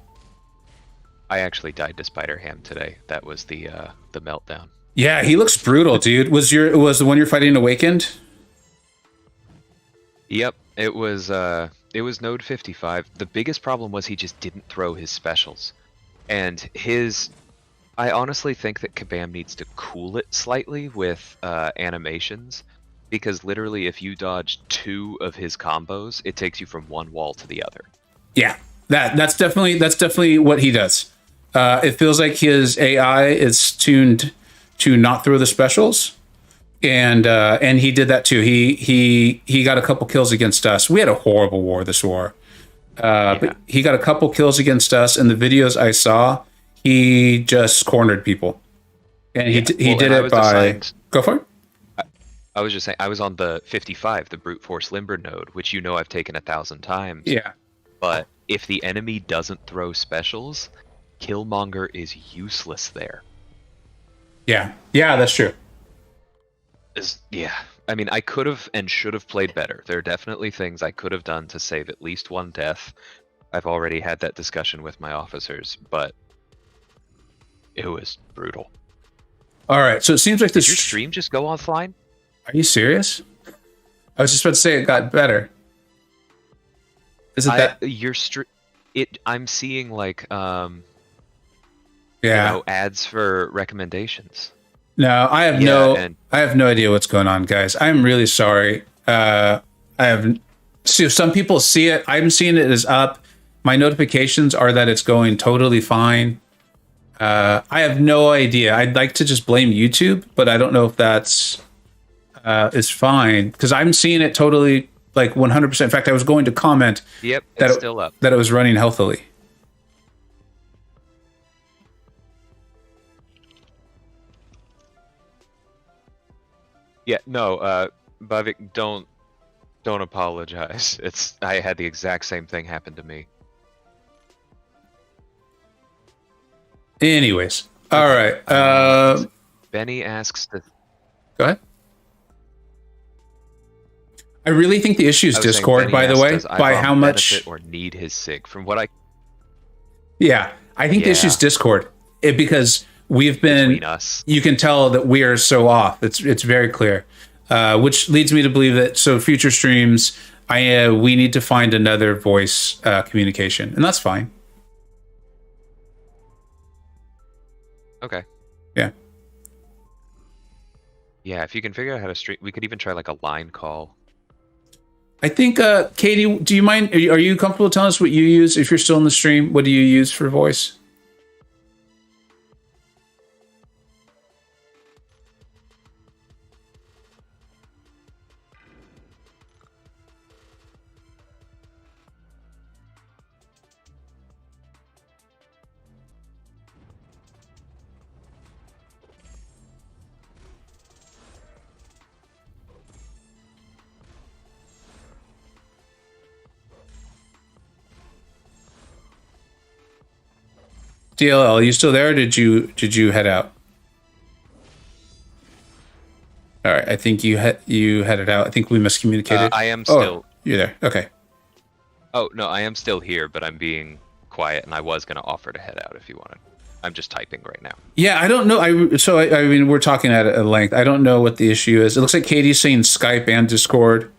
C: I actually died to Spider-Ham today. That was the meltdown.
A: Yeah, he looks brutal, dude. Was the one you're fighting Awakened?
C: Yep, it was Node 55. The biggest problem was he just didn't throw his specials. And I honestly think that Kabam needs to cool it slightly with animations, because literally if you dodge 2 of his combos, it takes you from one wall to the other. Yeah,
A: that's definitely what he does. It feels like his AI is tuned to not throw the specials. And he did that too. He got a couple kills against us. We had a horrible war this war. But he got a couple kills against us. In the videos I saw, he just cornered people. And he did it by... Go for it.
C: I was just saying, I was on the 55, the Brute Force Limber node, which you know I've taken 1,000 times.
A: Yeah.
C: But if the enemy doesn't throw specials, Killmonger is useless there.
A: Yeah. Yeah, that's true.
C: Yeah. I mean, I could have and should have played better. There are definitely things I could have done to save at least one death. I've already had that discussion with my officers, but it was brutal.
A: All right, so it seems like
C: Did your stream just go offline?
A: Are you serious? I was just about to say it got better. Is it that
C: your stream? I'm seeing like
A: yeah,
C: you know, ads for recommendations.
A: No, I have no idea what's going on, guys. I'm really sorry. So some people see it. I'm seeing it as up. My notifications are that it's going totally fine. I have no idea. I'd like to just blame YouTube, but I don't know if that's is fine, because I'm seeing it totally like 100%. In fact, I was going to comment.
C: Yep, it's still up.
A: That it was running healthily.
C: Yeah, no, Bavik, don't apologize. I had the exact same thing happen to me.
A: Anyways, all right.
C: Benny asks to...
A: Go ahead. I really think the issue is Discord, by the way, by how much
C: or need his sig. From what I...
A: Yeah, I think the issue is Discord, because we've been...
C: Between us.
A: You can tell that we are so off. It's very clear, which leads me to believe that future streams, we need to find another voice communication, and that's fine.
C: Okay.
A: Yeah.
C: Yeah, if you can figure out how to stream, we could even try like a line call.
A: I think, Katie, do you mind? Are you comfortable telling us what you use if you're still in the stream? What do you use for voice? DLL, are you still there? Or did you head out? All All right. I think you headed out. I think we miscommunicated.
C: I am
A: Oh,
C: still.
A: you're there. Okay.
C: Oh no, I am still here, but I'm being quiet, and I was gonna offer to head out if you wanted. I'm just typing right now.
A: Yeah, I don't know. I mean, we're talking at length. I don't know what the issue is. It looks like Katie's saying Skype and Discord.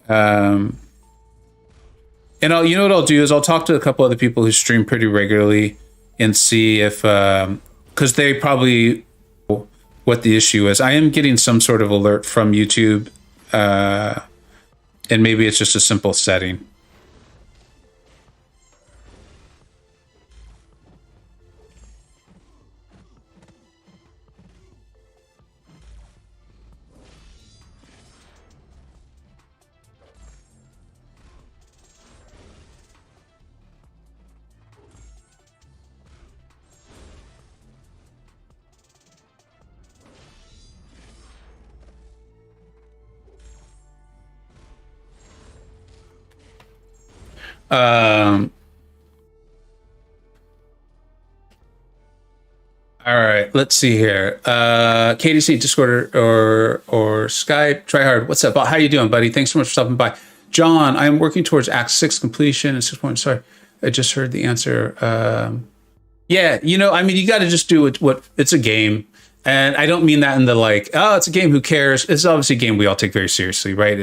A: And you know what I'll do is I'll talk to a couple other people who stream pretty regularly and see if, because they probably what the issue is. I am getting some sort of alert from YouTube, and maybe it's just a simple setting. Um, all right, let's see here. KDC, Discord, or Skype. Try hard. What's up? How you doing, buddy? Thanks so much for stopping by. John, I'm working towards Act 6 completion and 6 points. Sorry, I just heard the answer. Yeah, I mean, you got to just do what it's a game. And I don't mean that in the like, oh, it's a game, who cares? It's obviously a game we all take very seriously, right?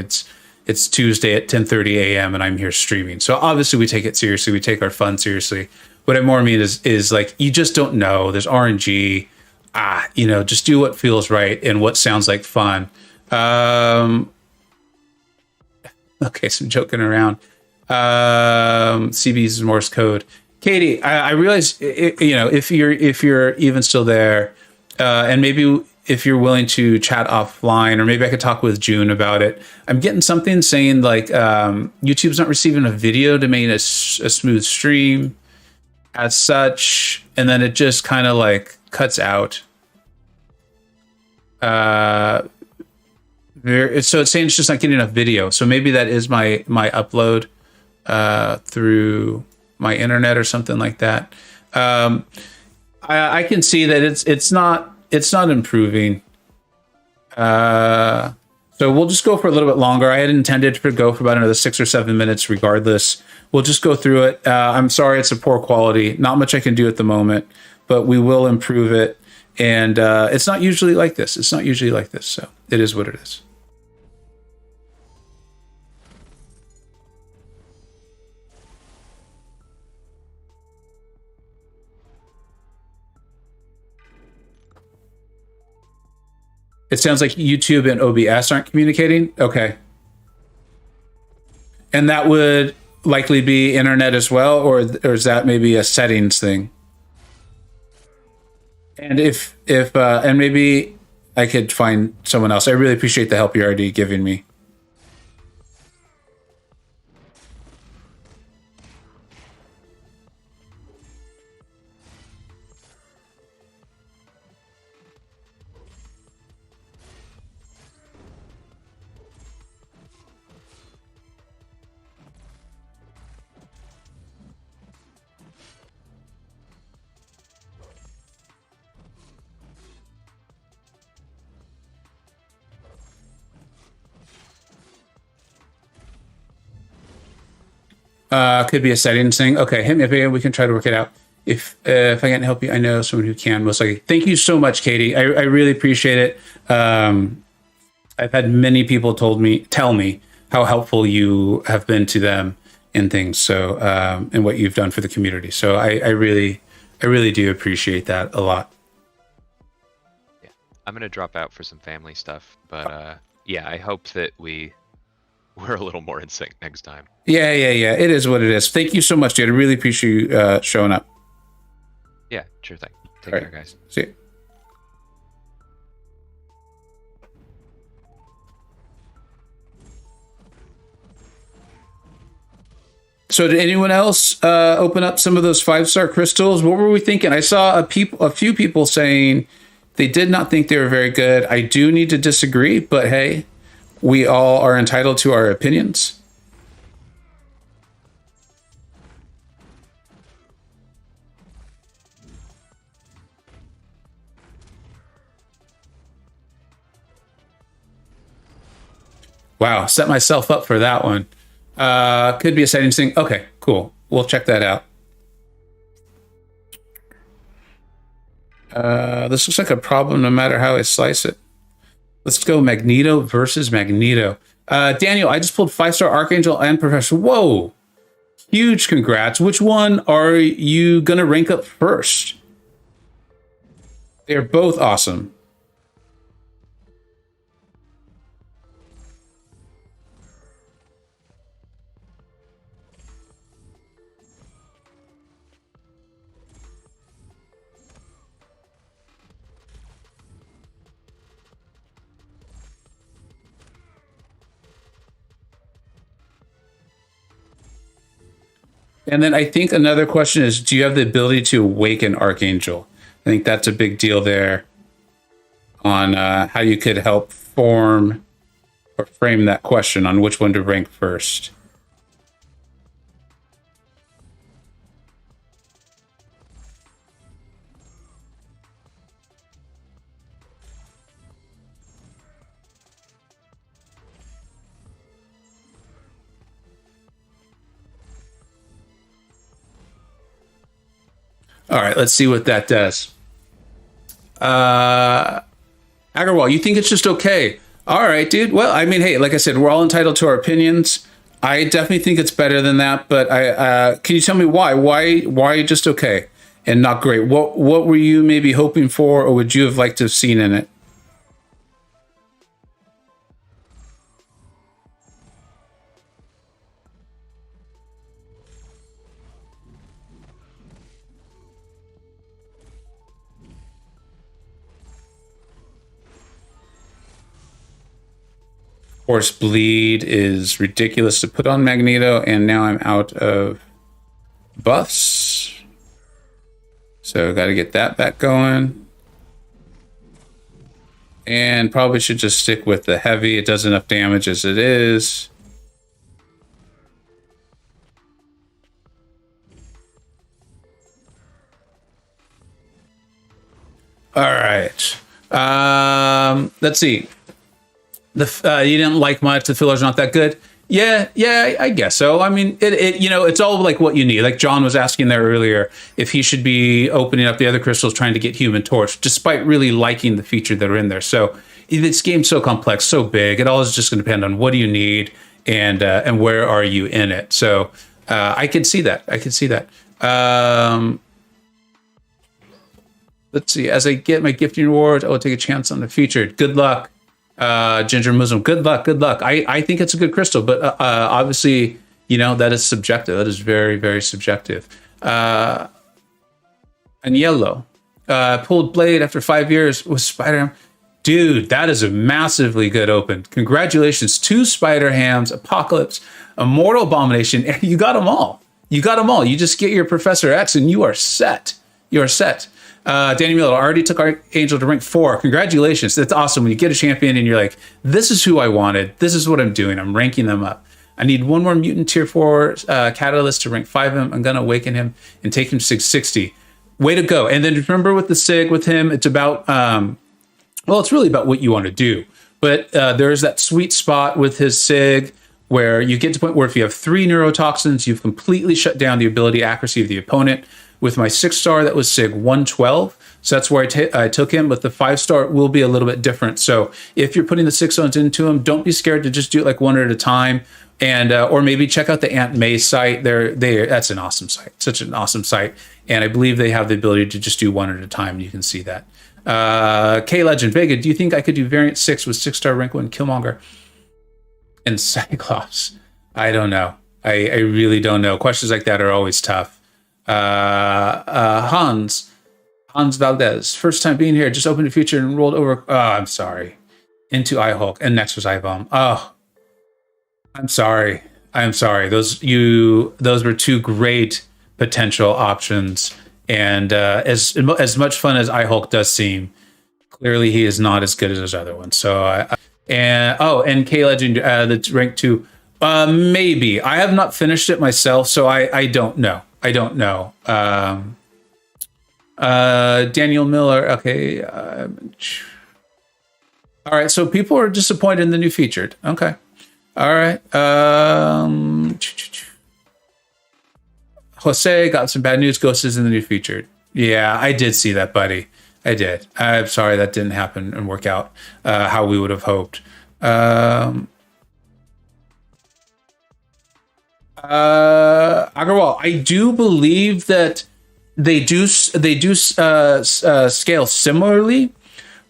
A: It's Tuesday at 10:30 a.m. and I'm here streaming. So obviously we take it seriously. We take our fun seriously. What I more mean is like, you just don't know. There's RNG. Just do what feels right and what sounds like fun. Okay, so I'm joking around. CB's Morse code. Katie, I realize, if you're even still there, and maybe if you're willing to chat offline, or maybe I could talk with June about it. I'm getting something saying like YouTube's not receiving a video to make a smooth stream as such, and then it just kind of like cuts out. So it's saying it's just not getting enough video. So maybe that is my upload through my internet or something like that. I can see that it's not improving. So we'll just go for a little bit longer. I had intended to go for about another 6 or 7 minutes regardless. We'll just go through it. I'm sorry it's a poor quality. Not much I can do at the moment, but we will improve it. And it's not usually like this. So it is what it is. It sounds like YouTube and OBS aren't communicating. Okay. And that would likely be internet as well, or is that maybe a settings thing? And if and maybe I could find someone else. I really appreciate the help you're already giving me. Could be a settings thing. Okay, hit me up again. We can try to work it out. If I can't help you, I know someone who can. Most likely. Thank you so much, Katie. I really appreciate it. I've had many people tell me how helpful you have been to them in things. So and what you've done for the community. So I really do appreciate that a lot.
C: Yeah, I'm gonna drop out for some family stuff, but yeah, I hope that we're a little more in sync next time.
A: Yeah. It is what it is. Thank you so much, dude. I really appreciate you showing up.
C: Yeah, sure thing. Take
A: All
C: care,
A: right.
C: guys.
A: See you. So did anyone else open up some of those 5-star crystals? What were we thinking? I saw a few people saying they did not think they were very good. I do need to disagree, but hey, we all are entitled to our opinions. Wow, set myself up for that one. Could be a settings thing. Okay, cool. We'll check that out. This looks like a problem no matter how I slice it. Let's go Magneto versus Magneto. Daniel, I just pulled 5-star Archangel and Professor. Whoa! Huge congrats. Which one are you going to rank up first? They're both awesome. And then I think another question is, do you have the ability to awaken Archangel? I think that's a big deal there on how you could help form or frame that question on which one to rank first. All right, let's see what that does. Agarwal, you think it's just okay? All right, dude. Well, I mean, hey, like I said, we're all entitled to our opinions. I definitely think it's better than that, but can you tell me why? Why just okay and not great? What were you maybe hoping for, or would you have liked to have seen in it? Force Bleed is ridiculous to put on Magneto, and now I'm out of buffs. So got to get that back going. And probably should just stick with the heavy. It does enough damage as it is. All right. Let's see. You didn't like much. The filler's not that good. Yeah, I guess so. I mean, it's all like what you need. Like John was asking there earlier, if he should be opening up the other crystals trying to get Human Torch, despite really liking the feature that are in there. So this game's so complex, so big. It all is just going to depend on what do you need and where are you in it. So I could see that. Let's see. As I get my gifting rewards, I will take a chance on the featured. Good luck. Ginger Muslim, good luck. I think it's a good crystal, but obviously, that is subjective. That is very, very subjective. And yellow, pulled blade after 5 years with Spider-Ham. Dude, that is a massively good open. Congratulations to Spider-Hams, Apocalypse, Immortal Abomination. You got them all. You just get your Professor X and you are set. Danny Miller already took Archangel to rank 4. Congratulations. That's awesome. When you get a champion and you're like, this is who I wanted. This is what I'm doing. I'm ranking them up. I need one more mutant tier 4 catalyst to rank 5 him. I'm going to awaken him and take him to 660. Way to go. And then remember with the SIG with him, it's about, it's really about what you want to do. But there's that sweet spot with his SIG where you get to the point where if you have 3 neurotoxins, you've completely shut down the ability accuracy of the opponent. With my 6-star, that was SIG 112. So that's where I took him. But the 5-star will be a little bit different. So if you're putting the 6 zones into him, don't be scared to just do it like one at a time. And or maybe check out the Aunt May site. That's an awesome site. Such an awesome site. And I believe they have the ability to just do one at a time. You can see that. K Legend Vega, do you think I could do variant 6 with 6-star Wrinkle and Killmonger and Cyclops? I don't know. I really don't know. Questions like that are always tough. Hans Valdez, first time being here, just opened a feature and rolled over. Oh, I'm sorry. Into iHulk, and next was iBomb. Oh, I'm sorry. Those were 2 great potential options, and as much fun as iHulk does seem, clearly he is not as good as those other ones. So and K Legend, that's ranked 2. Maybe I have not finished it myself, so I don't know. Daniel Miller. Okay. All right. So people are disappointed in the new featured. Okay. All right. Jose got some bad news. Ghost is in the new featured. Yeah, I did see that, buddy. I did. I'm sorry that didn't happen and work out how we would have hoped. Agarwal, I do believe that they do scale similarly,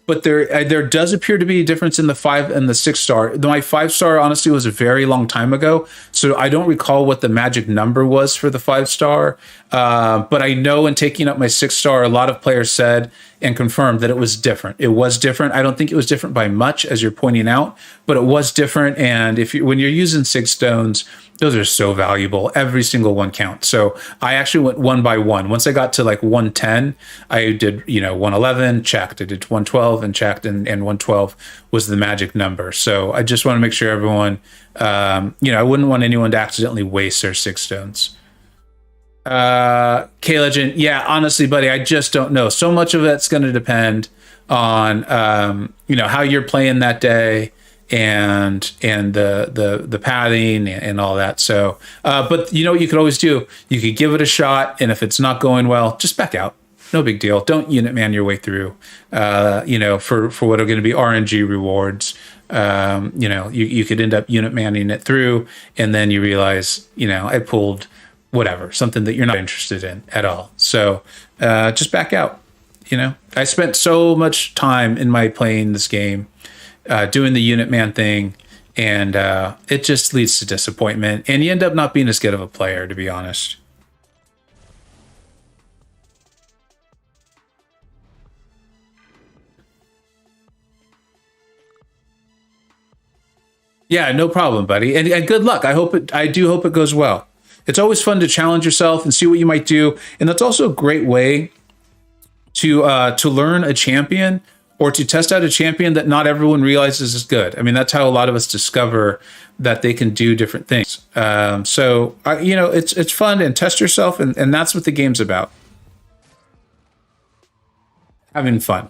A: but there does appear to be a difference in the 5 and the 6-star. My 5-star honestly was a very long time ago, so I don't recall what the magic number was for the 5-star. But I know in taking up my 6-star, a lot of players said and confirmed that it was different. It was different. I don't think it was different by much, as you're pointing out, but it was different. And when you're using 6 stones, those are so valuable. Every single one counts. So I actually went one by one. Once I got to like 110, I did 111, checked. I did 112 and checked, and 112 was the magic number. So I just want to make sure everyone, I wouldn't want anyone to accidentally waste their 6 stones. K-Legend, yeah, honestly, buddy, I just don't know. So much of that's going to depend on how you're playing that day and the padding and all that. So but you know what you could always do? You could give it a shot, and if it's not going well, just back out. No big deal. Don't unit man your way through for what are going to be RNG rewards. You could end up unit manning it through, and then you realize, I pulled whatever, something that you're not interested in at all. So just back out. I spent so much time in my playing this game doing the unit man thing, and it just leads to disappointment, and you end up not being as good of a player, to be honest. Yeah, no problem, buddy, and good luck. I do hope it goes well. It's always fun to challenge yourself and see what you might do, and that's also a great way to learn a champion, or to test out a champion that not everyone realizes is good. I mean, that's how a lot of us discover that they can do different things. It's fun, and test yourself, and that's what the game's about. Having fun.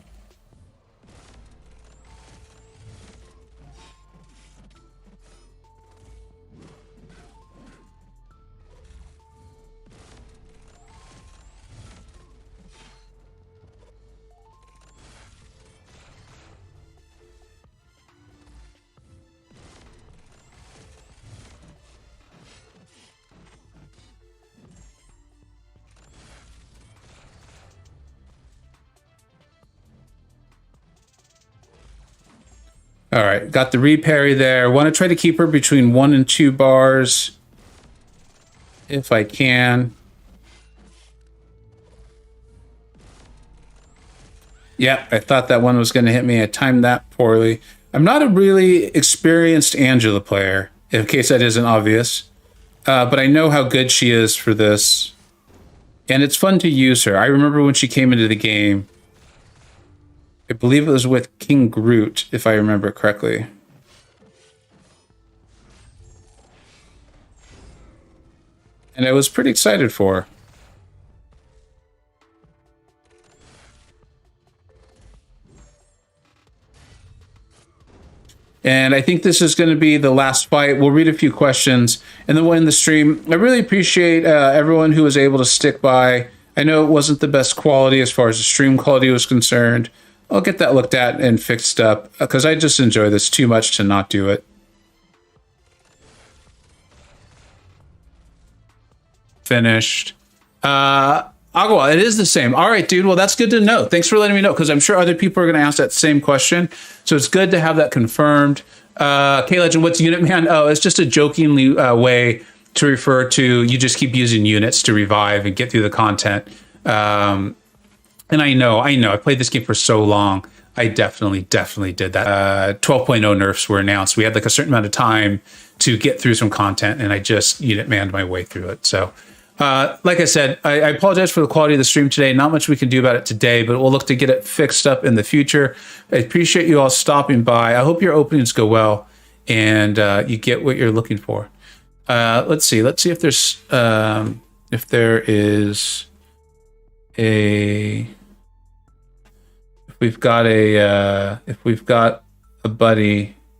A: All right, got the reparry there. Want to try to keep her between 1 and 2 bars if I can. Yeah, I thought that one was going to hit me. I timed that poorly. I'm not a really experienced Angela player, in case that isn't obvious. But I know how good she is for this. And it's fun to use her. I remember when she came into the game, I believe it was with King Groot, if I remember correctly. And I was pretty excited for her. And I think this is going to be the last fight. We'll read a few questions, and then we'll end the stream. I really appreciate everyone who was able to stick by. I know it wasn't the best quality as far as the stream quality was concerned. I'll get that looked at and fixed up, because I just enjoy this too much to not do it. Finished. Agua, it is the same. All right, dude. Well, that's good to know. Thanks for letting me know, because I'm sure other people are going to ask that same question. So it's good to have that confirmed. K-Legend, what's Unit Man? Oh, it's just a jokingly way to refer to you just keep using units to revive and get through the content. And I know. I played this game for so long. I definitely did that. 12.0 nerfs were announced. We had like a certain amount of time to get through some content, and I just unit manned my way through it. So, like I said, I apologize for the quality of the stream today. Not much we can do about it today, but we'll look to get it fixed up in the future. I appreciate you all stopping by. I hope your openings go well, and you get what you're looking for. Let's see if there is if we've got a buddy